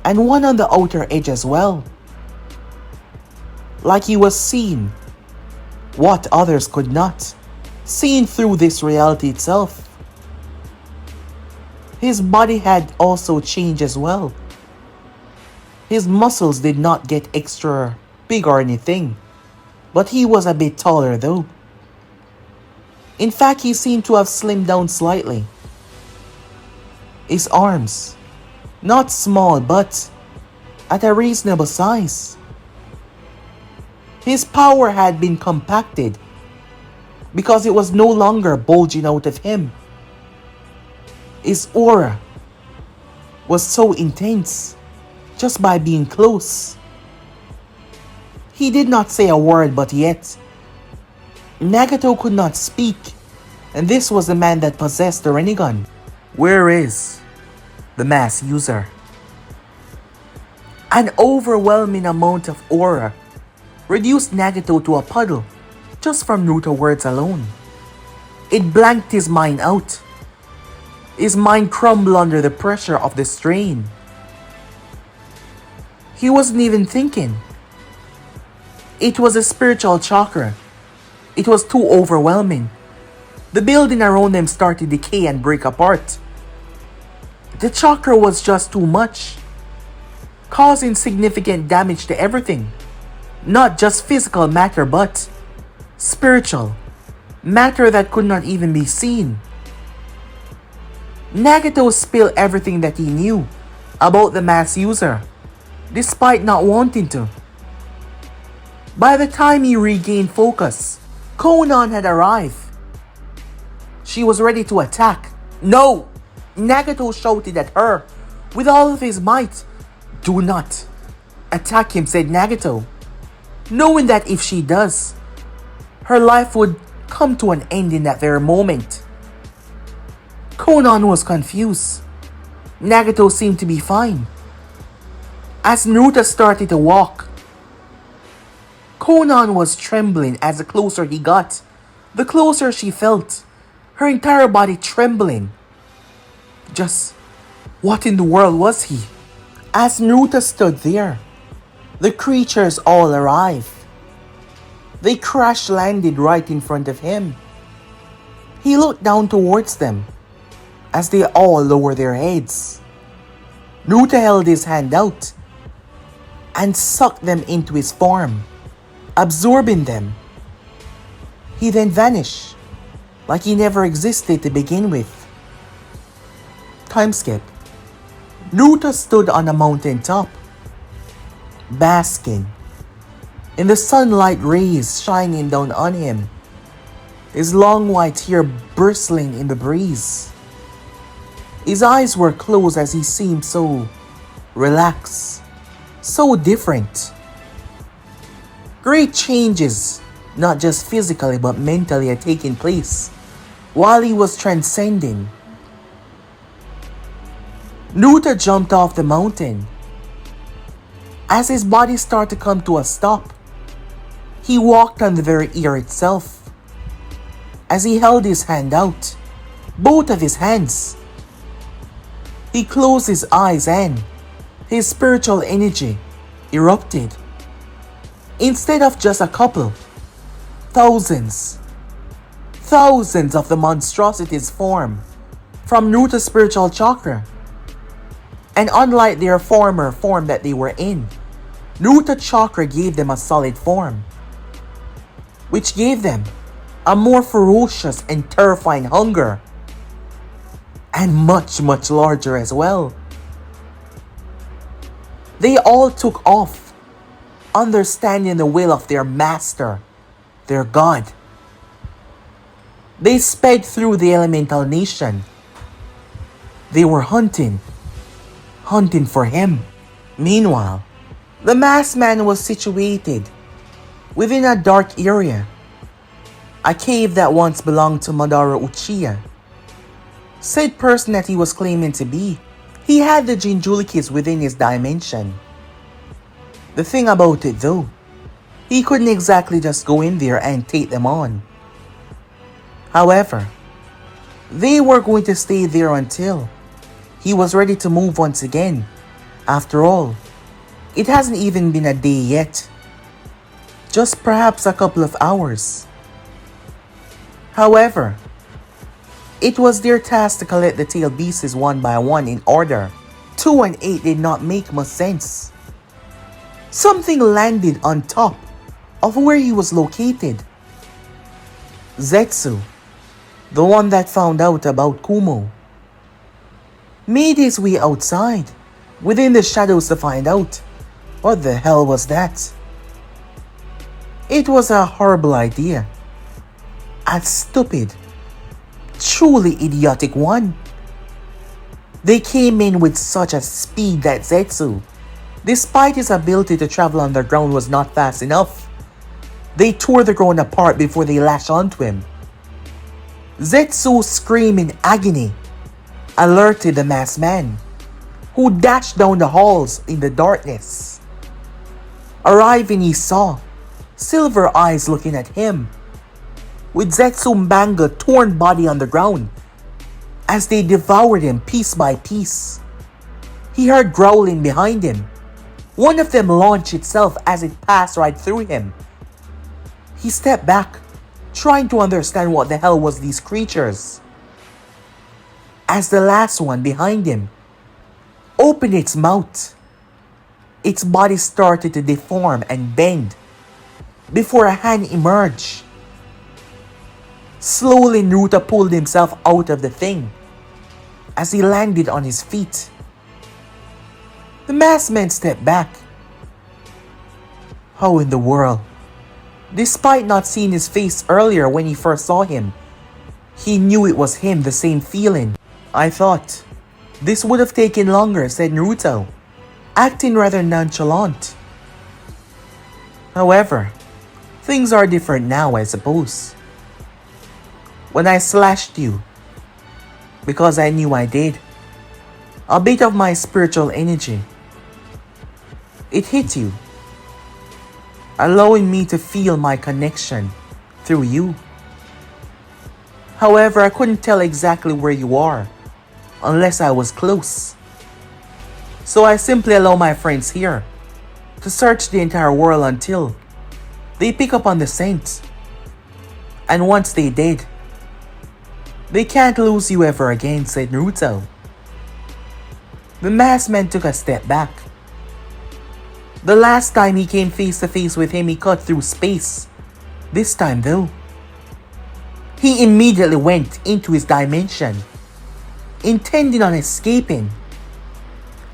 and one on the outer edge as well. Like he was seeing what others could not, seeing through this reality itself. His body had also changed as well. His muscles did not get extra big or anything, but he was a bit taller though. In fact, he seemed to have slimmed down slightly. His arms, not small but at a reasonable size. His power had been compacted because it was no longer bulging out of him. His aura was so intense just by being close. He did not say a word, but yet Nagato could not speak, and this was the man that possessed the Rinnegan. Where is the mass user? An overwhelming amount of aura reduced Nagato to a puddle just from Naruto words alone. It blanked his mind out. His mind crumbled under the pressure of the strain. He wasn't even thinking. It was a spiritual chakra. It was too overwhelming. The building around them started to decay and break apart. The chakra was just too much, causing significant damage to everything. Not just physical matter, but spiritual matter that could not even be seen. Nagato spilled everything that he knew about the mass user, despite not wanting to. By the time he regained focus, Konan had arrived. She was ready to attack. No! Nagato shouted at her with all of his might. Do not attack him, said Nagato, knowing that if she does, her life would come to an end in that very moment. Konan was confused. Nagato seemed to be fine. As Naruto started to walk, Konan was trembling. As the closer he got, the closer she felt, her entire body trembling. Just what in the world was he? As Naruto stood there, the creatures all arrived. They crash-landed right in front of him. He looked down towards them as they all lowered their heads. Naruto held his hand out and sucked them into his form, absorbing them. He then vanished, like he never existed to begin with. Time skip. Naruto stood on a mountain top, basking in the sunlight rays shining down on him, his long white hair bristling in the breeze. His eyes were closed as he seemed so relaxed, so different. Great changes, not just physically but mentally, had taken place while he was transcending. Naruto jumped off the mountain. As his body started to come to a stop, he walked on the very air itself. As he held his hand out, both of his hands, he closed his eyes and his spiritual energy erupted. Instead of just a couple, thousands of the monstrosities formed from Naruto's spiritual chakra. And unlike their former form that they were in, Naruto chakra gave them a solid form, which gave them a more ferocious and terrifying hunger, and much larger as well. They all took off, understanding the will of their master, their god. They sped through the elemental nation. They were hunting for him. Meanwhile, the masked man was situated within a dark area, a cave that once belonged to Madara Uchiha. Said person that he was claiming to be, he had the Jinchurikis within his dimension. The thing about it though, He couldn't exactly just go in there and take them on. However, they were going to stay there until he was ready to move once again. After all, it hasn't even been a day yet. Just perhaps a couple of hours. However, it was their task to collect the tailed beasts one by one in order. 2 and 8 did not make much sense. Something landed on top of where he was located. Zetsu, the one that found out about Kumo, made his way outside, within the shadows to find out what the hell was that. It was a horrible idea. A stupid, truly idiotic one. They came in with such a speed that Zetsu, despite his ability to travel underground, was not fast enough. They tore the ground apart before they lashed onto him. Zetsu's scream in agony alerted the masked man, who dashed down the halls in the darkness. Arriving, he saw silver eyes looking at him, with Zetsu mangled torn body on the ground as they devoured him piece by piece. He heard growling behind him. One of them launched itself as it passed right through him. He stepped back, trying to understand what the hell was these creatures, as the last one behind him opened its mouth. Its body started to deform and bend before a hand emerged. Slowly, Naruto pulled himself out of the thing as he landed on his feet. The masked man stepped back. How in the world? Despite not seeing his face earlier when he first saw him, he knew it was him, the same feeling. I thought this would have taken longer, said Naruto, acting rather nonchalant. However, things are different now, I suppose. When I slashed you, because I knew I did, a bit of my spiritual energy, it hit you, allowing me to feel my connection through you. However, I couldn't tell exactly where you are unless I was close. So I simply allow my friends here to search the entire world until they pick up on the scent. And once they did, they can't lose you ever again, said Naruto. The masked man took a step back. The last time he came face to face with him, he cut through space. This time though, he immediately went into his dimension, intending on escaping.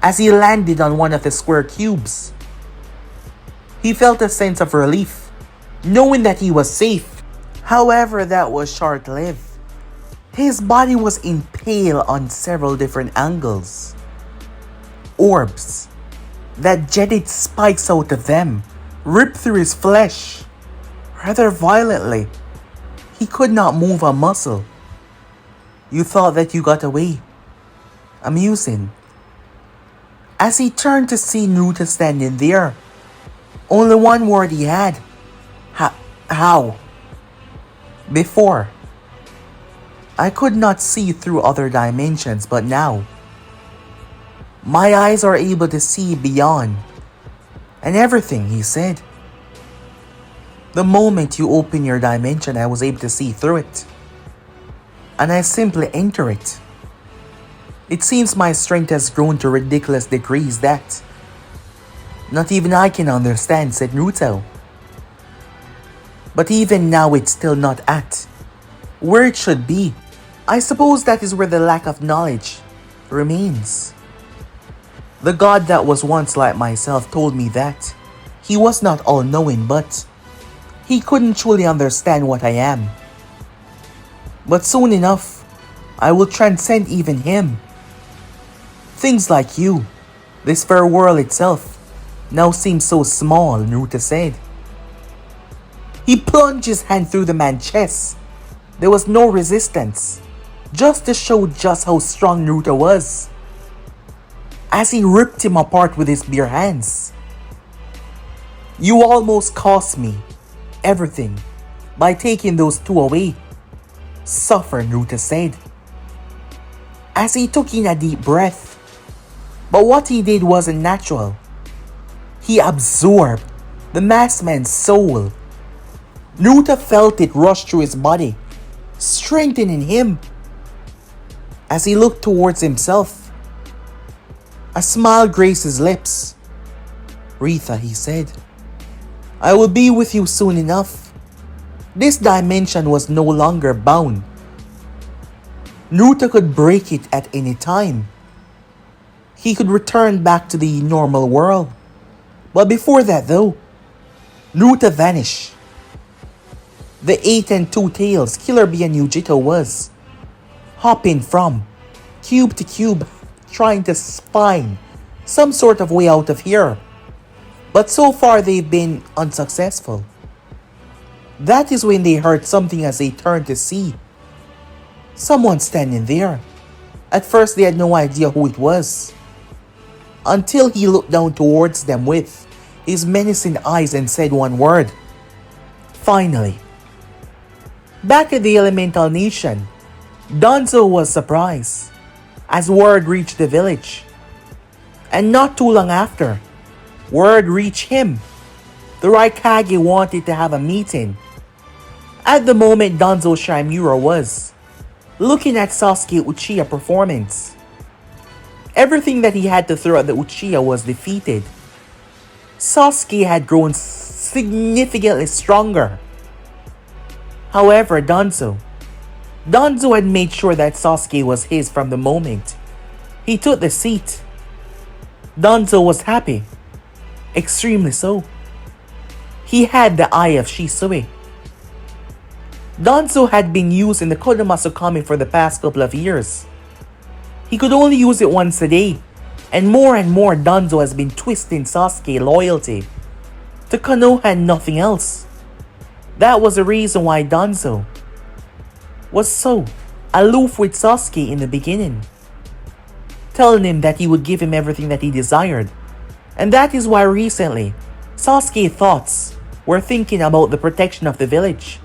As he landed on one of the square cubes, he felt a sense of relief, knowing that he was safe. However, that was short-lived. His body was impaled on several different angles. Orbs that jetted spikes out of them ripped through his flesh rather violently. He could not move a muscle. You thought that you got away. Amusing. As he turned to see Naruto standing there, only one word he had. How? Before, I could not see through other dimensions, but now, my eyes are able to see beyond. And everything, he said. The moment you open your dimension, I was able to see through it. And I simply enter it. It seems my strength has grown to ridiculous degrees that not even I can understand, said Naruto. But even now it's still not at where it should be. I suppose that is where the lack of knowledge remains. The God that was once like myself told me that he was not all-knowing, but he couldn't truly understand what I am. But soon enough, I will transcend even him. Things like you, this fair world itself, now seems so small, Naruto said. He plunged his hand through the man's chest. There was no resistance, just to show just how strong Naruto was, as he ripped him apart with his bare hands. You almost cost me everything by taking those two away, suffered Naruto said, as he took in a deep breath. But what he did wasn't natural. He absorbed the masked man's soul. Naruto felt it rush through his body, strengthening him. As he looked towards himself, a smile graced his lips. "Rita," he said, "I will be with you soon enough." This dimension was no longer bound. Naruto could break it at any time. He could return back to the normal world. But before that though, Naruto vanished. The 8 and 2 tails Killer Bee and Yujito was hopping from cube to cube, trying to find some sort of way out of here. But so far they've been unsuccessful. That is when they heard something as they turned to see someone standing there. At first they had no idea who it was, until he looked down towards them with his menacing eyes and said one word. Finally. Back at the Elemental Nation, Danzo was surprised as word reached the village. And not too long after, word reached him. The Raikage wanted to have a meeting. At the moment, Danzo Shimura was looking at Sasuke Uchiha performance. Everything that he had to throw at the Uchiha was defeated. Sasuke had grown significantly stronger. However, Danzo had made sure that Sasuke was his from the moment he took the seat. Danzo was happy. Extremely so. He had the eye of Shisui. Danzo had been using the Kodomasukami for the past couple of years. He could only use it once a day, and more Danzo has been twisting Sasuke's loyalty to Konoha and nothing else. That was the reason why Danzo was so aloof with Sasuke in the beginning, telling him that he would give him everything that he desired. And that is why recently, Sasuke's thoughts were thinking about the protection of the village.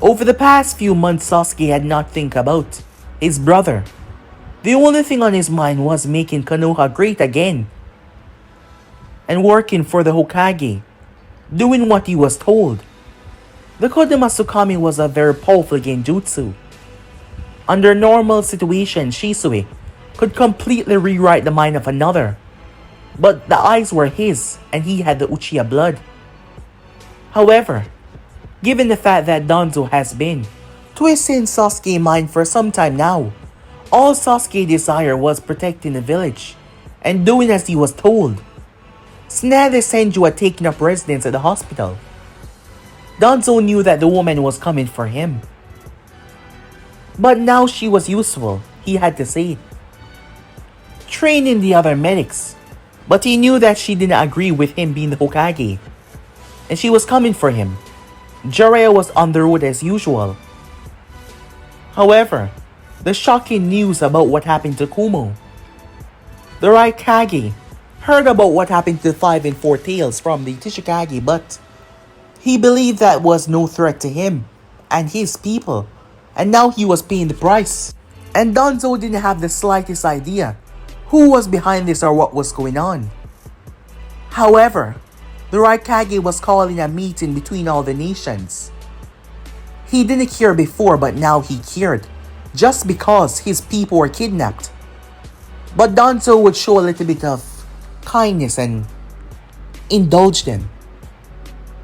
Over the past few months, Sasuke had not think about his brother. The only thing on his mind was making Konoha great again, and working for the Hokage, doing what he was told. The Kodomasukami was a very powerful genjutsu. Under normal situations, Shisui could completely rewrite the mind of another. But the eyes were his, and he had the Uchiha blood. However, given the fact that Danzo has been twisting Sasuke's mind for some time now, all Sasuke desired was protecting the village and doing as he was told. Tsunade Senju had taken up residence at the hospital. Danzo knew that the woman was coming for him. But now she was useful, he had to say, training the other medics. But he knew that she didn't agree with him being the Hokage, and she was coming for him. Jiraiya was on the road as usual. However, the shocking news about what happened to Kumo. The Raikage heard about what happened to the 5 and 4 tails from the Tishikage, but he believed that was no threat to him and his people, and now he was paying the price. And Danzo didn't have the slightest idea who was behind this or what was going on. However, the Raikage was calling a meeting between all the nations. He didn't care before, but now he cared, just because his people were kidnapped. But Danzo would show a little bit of kindness and indulge them.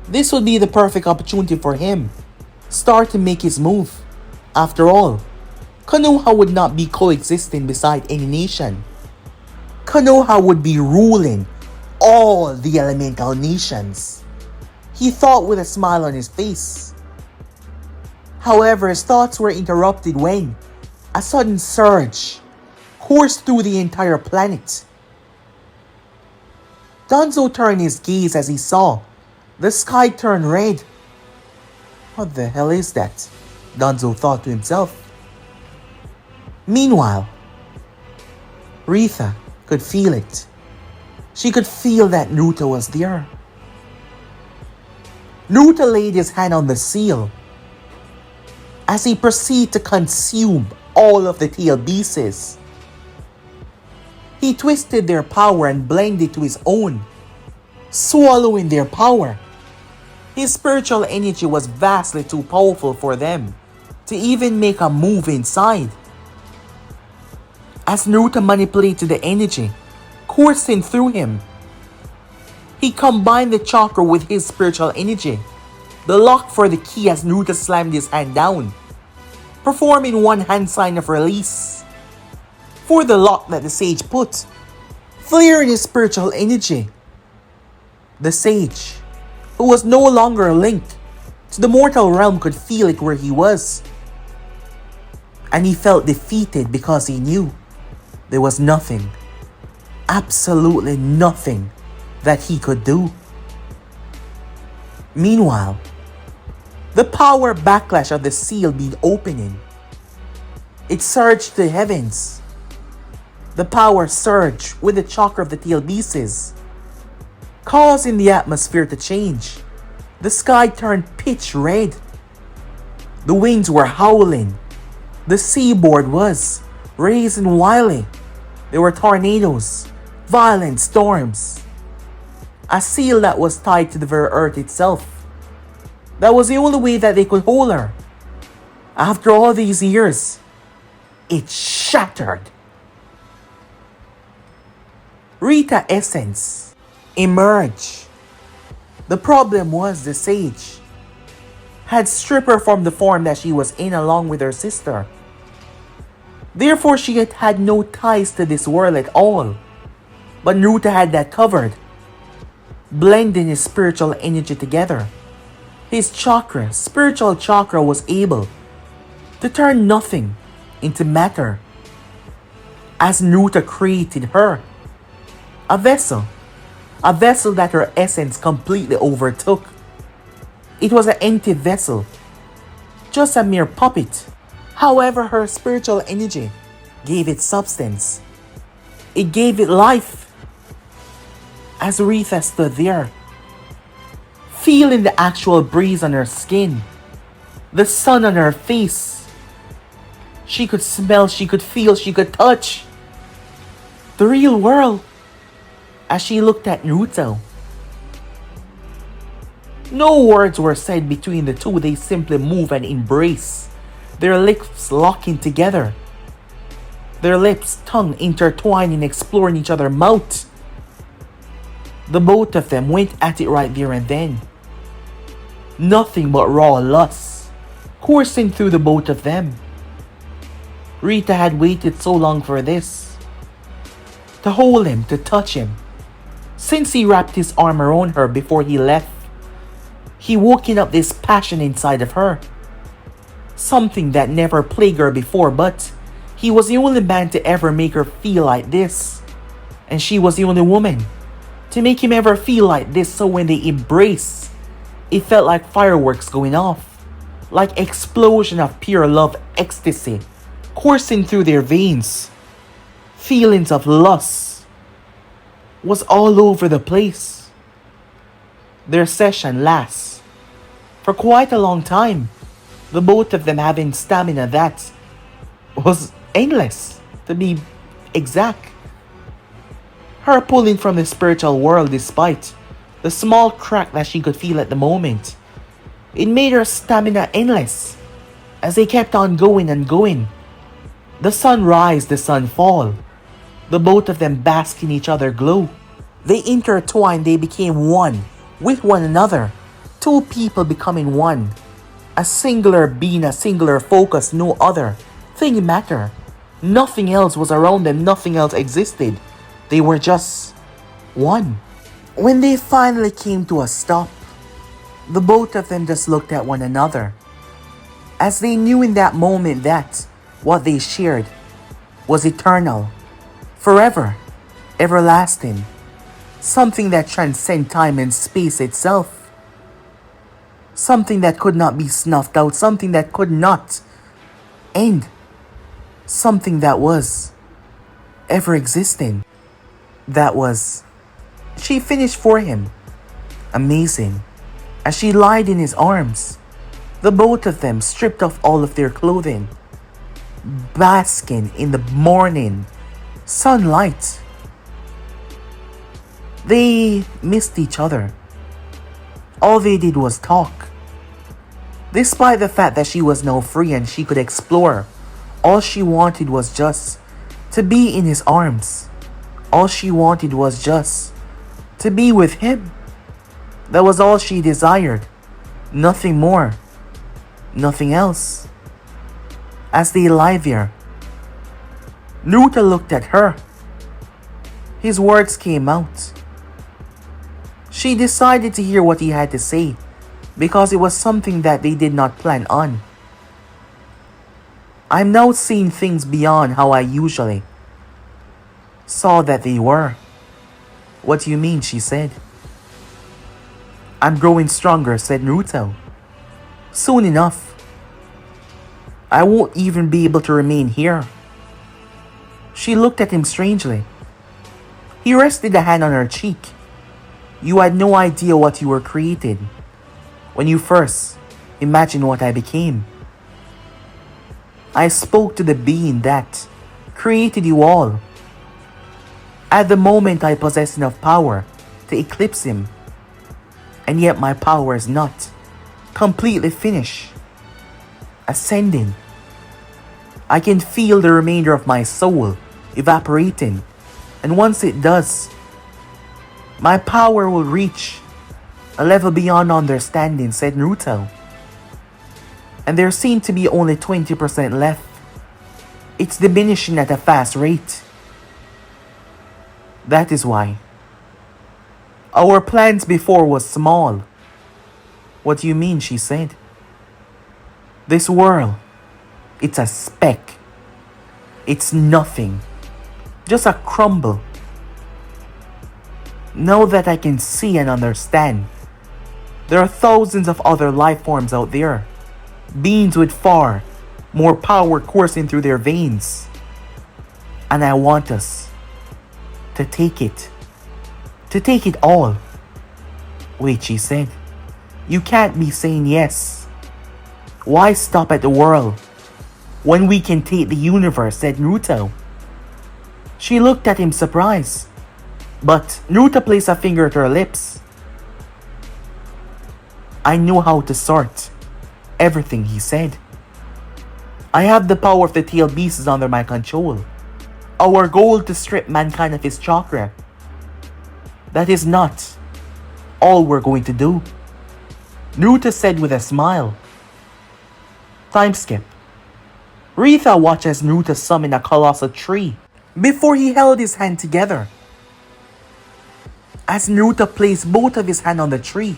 This would be the perfect opportunity for him start to make his move. After all, Konoha would not be coexisting beside any nation. Konoha would be ruling all the elemental nations, he thought with a smile on his face. However, his thoughts were interrupted when a sudden surge coursed through the entire planet. Danzo turned his gaze as he saw the sky turn red. What the hell is that? Danzo thought to himself. Meanwhile, Rita could feel it. She could feel that Naruto was there. Naruto laid his hand on the seal as he proceeded to consume all of the tail pieces. He twisted their power and blended to his own, swallowing their power. His spiritual energy was vastly too powerful for them to even make a move inside. As Naruto manipulated the energy coursing through him, he combined the chakra with his spiritual energy, the lock for the key as Naruto slammed his hand down, performing one hand sign of release for the lock that the sage put, flaring his spiritual energy. The sage, who was no longer linked to the mortal realm, could feel it where he was. And he felt defeated because he knew there was nothing, absolutely nothing that he could do. Meanwhile, the power backlash of the seal being opening, it surged to the heavens. The power surged with the chakra of the tail pieces, causing the atmosphere to change. The sky turned pitch red. The winds were howling. The seaboard was raising wildly. There were tornadoes, violent storms. A seal that was tied to the very earth itself. That was the only way that they could hold her. After all these years, it shattered. Rita essence emerged. The problem was the sage had stripped her from the form that she was in along with her sister. Therefore, she had no ties to this world at all. But Naruto had that covered, blending his spiritual energy together. His chakra, spiritual chakra, was able to turn nothing into matter as Naruto created her. A vessel that her essence completely overtook. It was an empty vessel, just a mere puppet. However, her spiritual energy gave it substance. It gave it life. As Rita stood there, feeling the actual breeze on her skin, the sun on her face, she could smell, she could feel, she could touch the real world. As she looked at Naruto, no words were said between the two. They simply move and embrace, their lips locking together, their lips, tongue intertwining, exploring each other's mouth. The both of them went at it right there and then. Nothing but raw lust coursing through the both of them. Rita had waited so long for this, to hold him, to touch him. Since he wrapped his arm around her before he left, he woken up this passion inside of her. Something that never plagued her before, but he was the only man to ever make her feel like this. And she was the only woman to make him ever feel like this. So when they embraced, it felt like fireworks going off, like explosion of pure love ecstasy coursing through their veins. Feelings of lust was all over the place. Their session lasts for quite a long time, the both of them having stamina that was endless, to be exact. Her pulling from the spiritual world despite the small crack that she could feel at the moment. It made her stamina endless as they kept on going and going. The sun rise, the sun fall. The both of them bask in each other's glow. They intertwined, they became one with one another. Two people becoming one. A singular being, a singular focus, no other thing matter. Nothing else was around them, nothing else existed. They were just one. When they finally came to a stop, the both of them just looked at one another, as they knew in that moment that what they shared was eternal, forever, everlasting, something that transcends time and space itself, something that could not be snuffed out, something that could not end, something that was ever existing. That was, she finished for him. Amazing. as she lied in his arms. The both of them stripped off all of their clothing, basking in the morning sunlight. They missed each other. All they did was talk. Despite the fact that she was now free and she could explore, all she wanted was just to be in his arms. All she wanted was just to be with him. That was all she desired. Nothing more. Nothing else. As they lie there, Naruto looked at her. His words came out. She decided to hear what he had to say because it was something that they did not plan on. I'm now seeing things beyond how I usually saw that they were. What do you mean? She said. I'm growing stronger, said Naruto. Soon enough, I won't even be able to remain here. She looked at him strangely. He rested a hand on her cheek. You had no idea what you were created when you first imagined what I became. I spoke to the being that created you all. At the moment I possess enough power to eclipse him, and yet my power is not completely finished. Ascending. I can feel the remainder of my soul evaporating, and once it does, my power will reach a level beyond understanding, said Naruto. And there seemed to be only 20% left. It's diminishing at a fast rate. That is why. Our plans before was small. What do you mean? She said. This world, it's a speck. It's nothing. Just a crumble. Now that I can see and understand, there are thousands of other life forms out there. Beings with far more power coursing through their veins. And I want us to take it. To take it all. Wait, she said. You can't be saying yes. Why stop at the world when we can take the universe, said Naruto. She looked at him surprised, but Naruto placed a finger to her lips. I know how to sort everything, he said. I have the power of the tail beasts under my control. Our goal to strip mankind of his chakra. That is not all we're going to do, Naruto said with a smile. Time skip. Rita watched as Naruto summoned a colossal tree before he held his hand together. As Naruto placed both of his hands on the tree,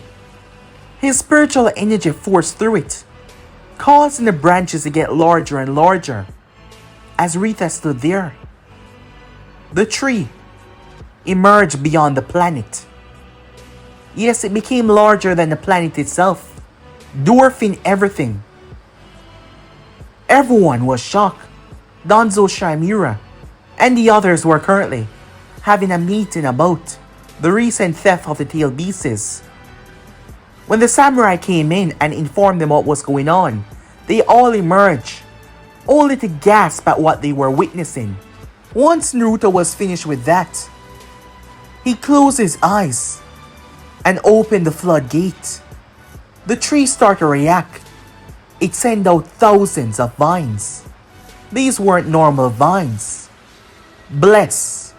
his spiritual energy forced through it, causing the branches to get larger and larger. As Rita stood there, the tree emerged beyond the planet. Yes, it became larger than the planet itself, dwarfing everything. Everyone was shocked. Danzo Shimura and the others were currently having a meeting about the recent theft of the tail beasts. When the samurai came in and informed them what was going on, they all emerged, only to gasp at what they were witnessing. Once Naruto was finished with that, he closed his eyes and opened the floodgate. The tree started to react. It sent out thousands of vines. These weren't normal vines. Blessed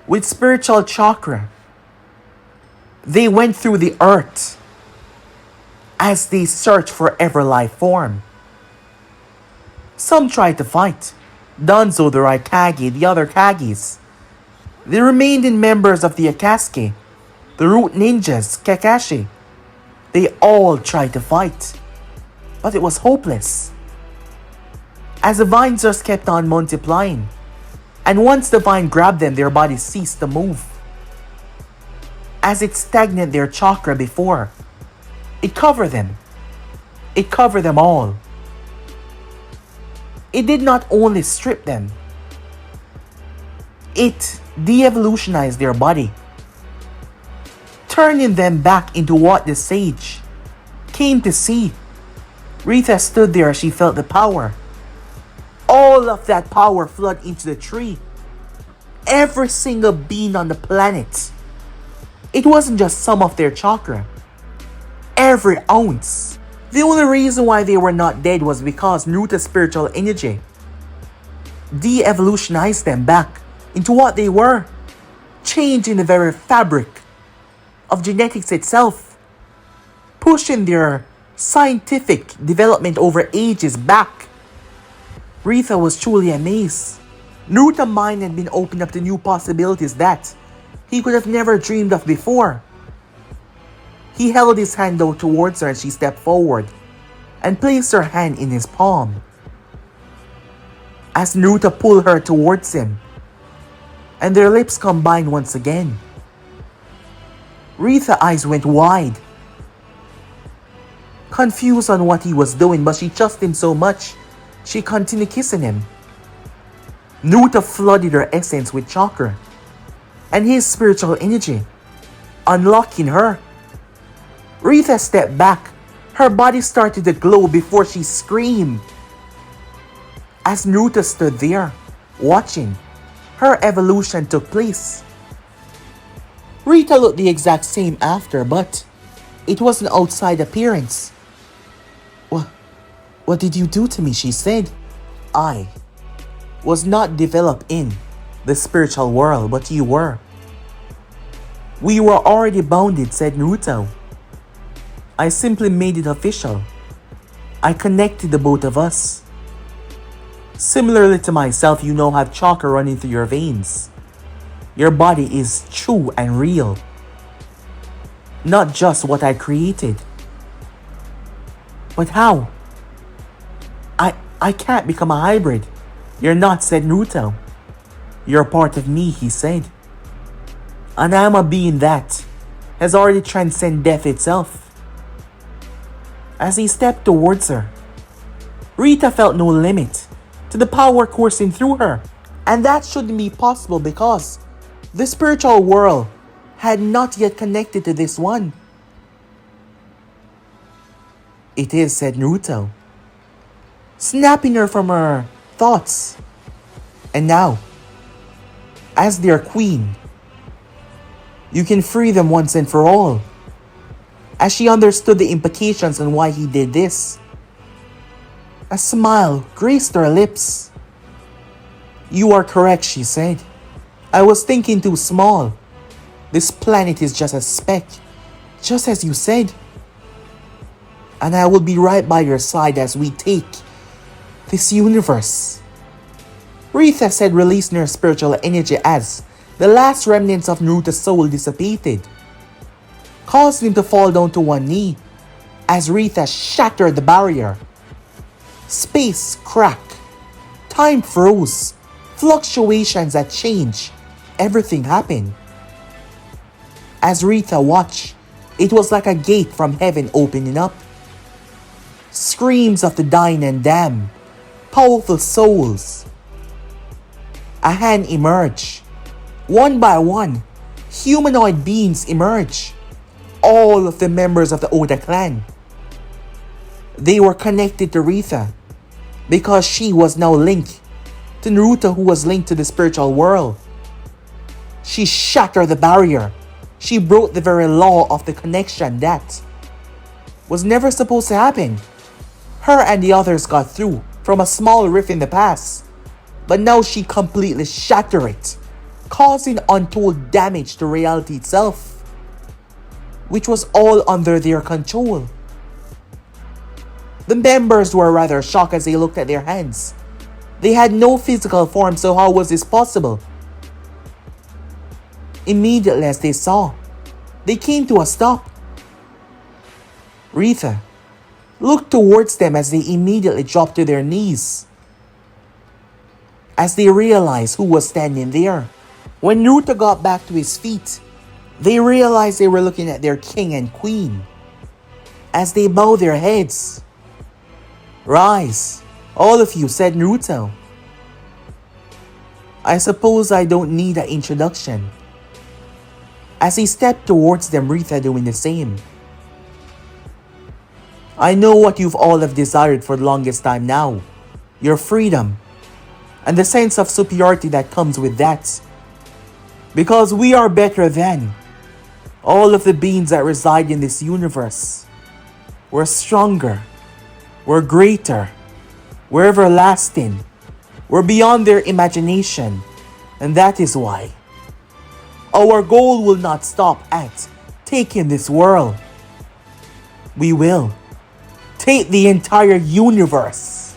with spiritual chakra. They went through the earth as they searched for ever life form. Some tried to fight. Danzo, the Raikage, the other Kages. The remaining members of the Akatsuki, the root ninjas, Kakashi. They all tried to fight, but it was hopeless. As the vines just kept on multiplying, and once the vine grabbed them, their bodies ceased to move. As it stagnated their chakra before, it covered them. It covered them all. It did not only strip them, it de-evolutionized their body, turning them back into what the sage came to see. Rita stood there as she felt the power. All of that power flooded into the tree. Every single being on the planet. It wasn't just some of their chakra. Every ounce. The only reason why they were not dead was because Naruto's spiritual energy de-evolutionized them back into what they were, changing the very fabric of genetics itself, pushing their scientific development over ages back. Rita was truly amazed. Naruto's mind had been opened up to new possibilities that he could have never dreamed of before. He held his hand out towards her and she stepped forward and placed her hand in his palm. As Naruto pulled her towards him, and their lips combined once again. Rita's eyes went wide, confused on what he was doing, but she trusted him so much, she continued kissing him. Naruto flooded her essence with chakra and his spiritual energy, unlocking her. Rita stepped back. Her body started to glow before she screamed. As Naruto stood there, watching, her evolution took place. Rita looked the exact same after, but it was an outside appearance. What did you do to me? She said. I was not developed in the spiritual world, but you were. We were already bounded, said Naruto. I simply made it official. I connected the both of us. Similarly to myself, you now have chakra running through your veins. Your body is true and real. Not just what I created. But how? I can't become a hybrid. You're not, said Naruto. You're part of me, he said. And I am a being that has already transcended death itself. As he stepped towards her, Rita felt no limit to the power coursing through her. And that shouldn't be possible because the spiritual world had not yet connected to this one. It is, said Naruto, snapping her from her thoughts. And now, as their queen, you can free them once and for all. As she understood the implications and why he did this, a smile graced her lips. You are correct, she said. I was thinking too small. This planet is just a speck, just as you said. And I will be right by your side as we take this universe. Rita said, releasing her spiritual energy as the last remnants of Naruto's soul dissipated, causing him to fall down to one knee as Rita shattered the barrier. Space cracked. Time froze. Fluctuations that changed. Everything happened. As Rita watched, it was like a gate from heaven opening up. Screams of the dying and damned. Powerful souls. A hand emerged. One by one, humanoid beings emerged. All of the members of the Oda clan. They were connected to Rita because she was now linked to Naruto, who was linked to the spiritual world. She shattered the barrier. She broke the very law of the connection that was never supposed to happen. Her and the others got through from a small rift in the past, but now she completely shattered it, causing untold damage to reality itself, which was all under their control. The members were rather shocked as they looked at their hands. They had no physical form, so how was this possible? Immediately as they saw, they came to a stop. Rita looked towards them as they immediately dropped to their knees, as they realized who was standing there. When Naruto got back to his feet, they realized they were looking at their king and queen. As they bowed their heads, "Rise, all of you," said Naruto. I suppose I don't need an introduction. As he stepped towards them, Rita doing the same. I know what you've all have desired for the longest time now. Your freedom. And the sense of superiority that comes with that. Because we are better than all of the beings that reside in this universe. We're stronger. We're greater. We're everlasting. We're beyond their imagination. And that is why our goal will not stop at taking this world. We will take the entire universe.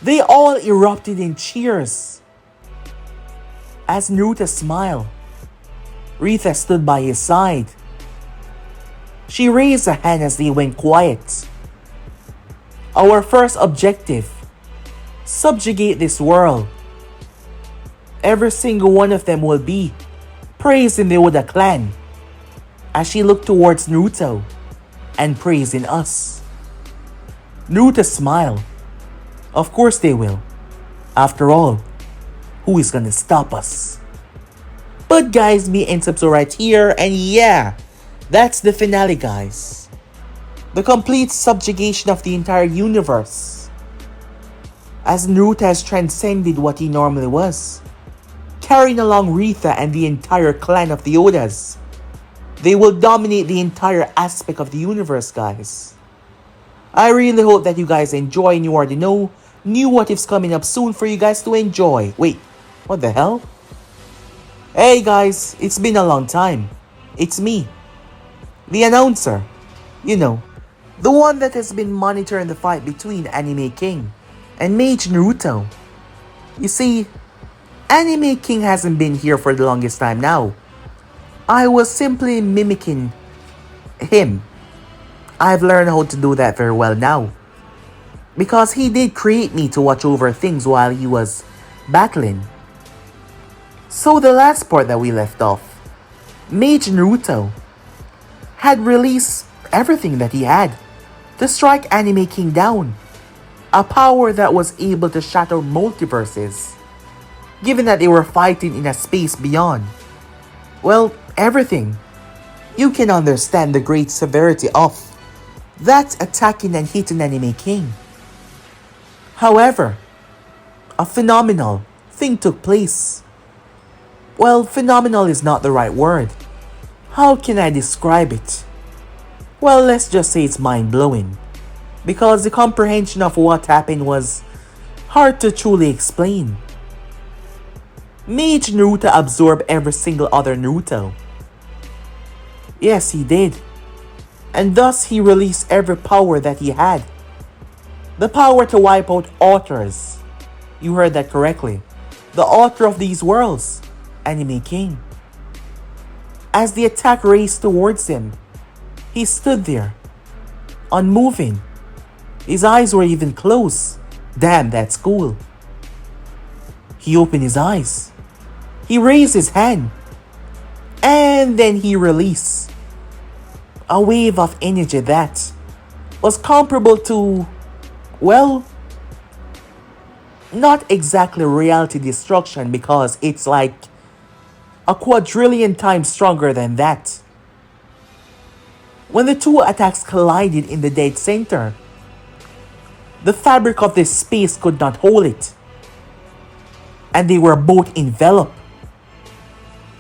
They all erupted in cheers. As Naruto smiled, Rita stood by his side. She raised a hand as they went quiet. Our first objective: subjugate this world. Every single one of them will be praised in the Oda clan. As she looked towards Naruto and praising us. Naruto smiled. Of course they will. After all, who is gonna stop us? But guys, me ends up so right here, and yeah, that's the finale, guys. The complete subjugation of the entire universe. As Naruto has transcended what he normally was, carrying along Rita and the entire clan of the Odas. They will dominate the entire aspect of the universe, guys. I really hope that you guys enjoy, and you already know new what ifs coming up soon for you guys to enjoy. Wait, what the hell? Hey guys, it's been a long time. It's me, the announcer. You know, the one that has been monitoring the fight between Anime King and Mage Naruto. You see, Anime King hasn't been here for the longest time now. I was simply mimicking him. I've learned how to do that very well now. Because he did create me to watch over things while he was battling. So the last part that we left off, Mage Naruto had released everything that he had to strike Anime King down. A power that was able to shatter multiverses, given that they were fighting in a space beyond. Well, everything. You can understand the great severity of that attacking and hitting Anime King. However, a phenomenal thing took place. Well, phenomenal is not the right word. How can I describe it? Well, let's just say it's mind-blowing. Because the comprehension of what happened was hard to truly explain. Mage Naruto absorbed every single other Naruto. Yes, he did. And thus he released every power that he had. The power to wipe out authors. You heard that correctly. The author of these worlds, Anime King. As the attack raced towards him, he stood there, unmoving. His eyes were even closed. Damn, that's cool. He opened his eyes. He raised his hand. And then he released a wave of energy that was comparable to, well, not exactly reality destruction, because it's like a quadrillion times stronger than that. When the two attacks collided in the dead center, the fabric of this space could not hold it. And they were both enveloped.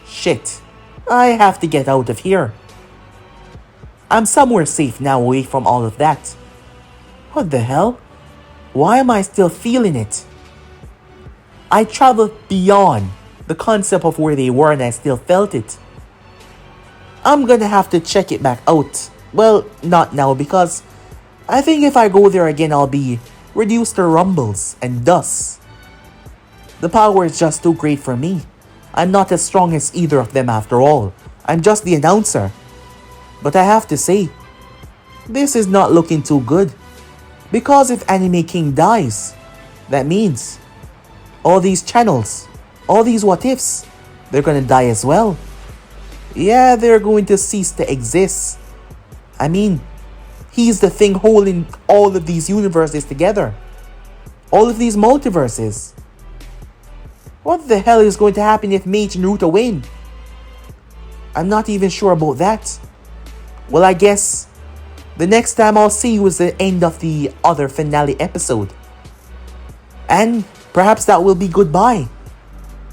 Shit, I have to get out of here. I'm somewhere safe now, away from all of that. What the hell? Why am I still feeling it? I traveled beyond the concept of where they were and I still felt it. I'm gonna have to check it back out. Well, not now, because I think if I go there again I'll be reduced to rumbles and dust. The power is just too great for me. I'm not as strong as either of them after all. I'm just the announcer. But I have to say, this is not looking too good. Because if Anime King dies, that means all these channels, all these what ifs, they're gonna die as well. Yeah, they're going to cease to exist. I mean, he's the thing holding all of these universes together. All of these multiverses. What the hell is going to happen if Mage Naruto win? I'm not even sure about that. Well, I guess The next time I'll see you is the end of the other finale episode. And perhaps that will be goodbye.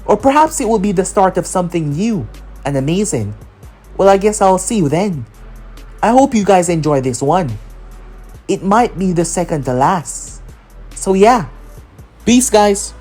Or perhaps it will be the start of something new and amazing. Well, I guess I'll see you then. I hope you guys enjoy this one. It might be the second to last. So yeah, peace guys.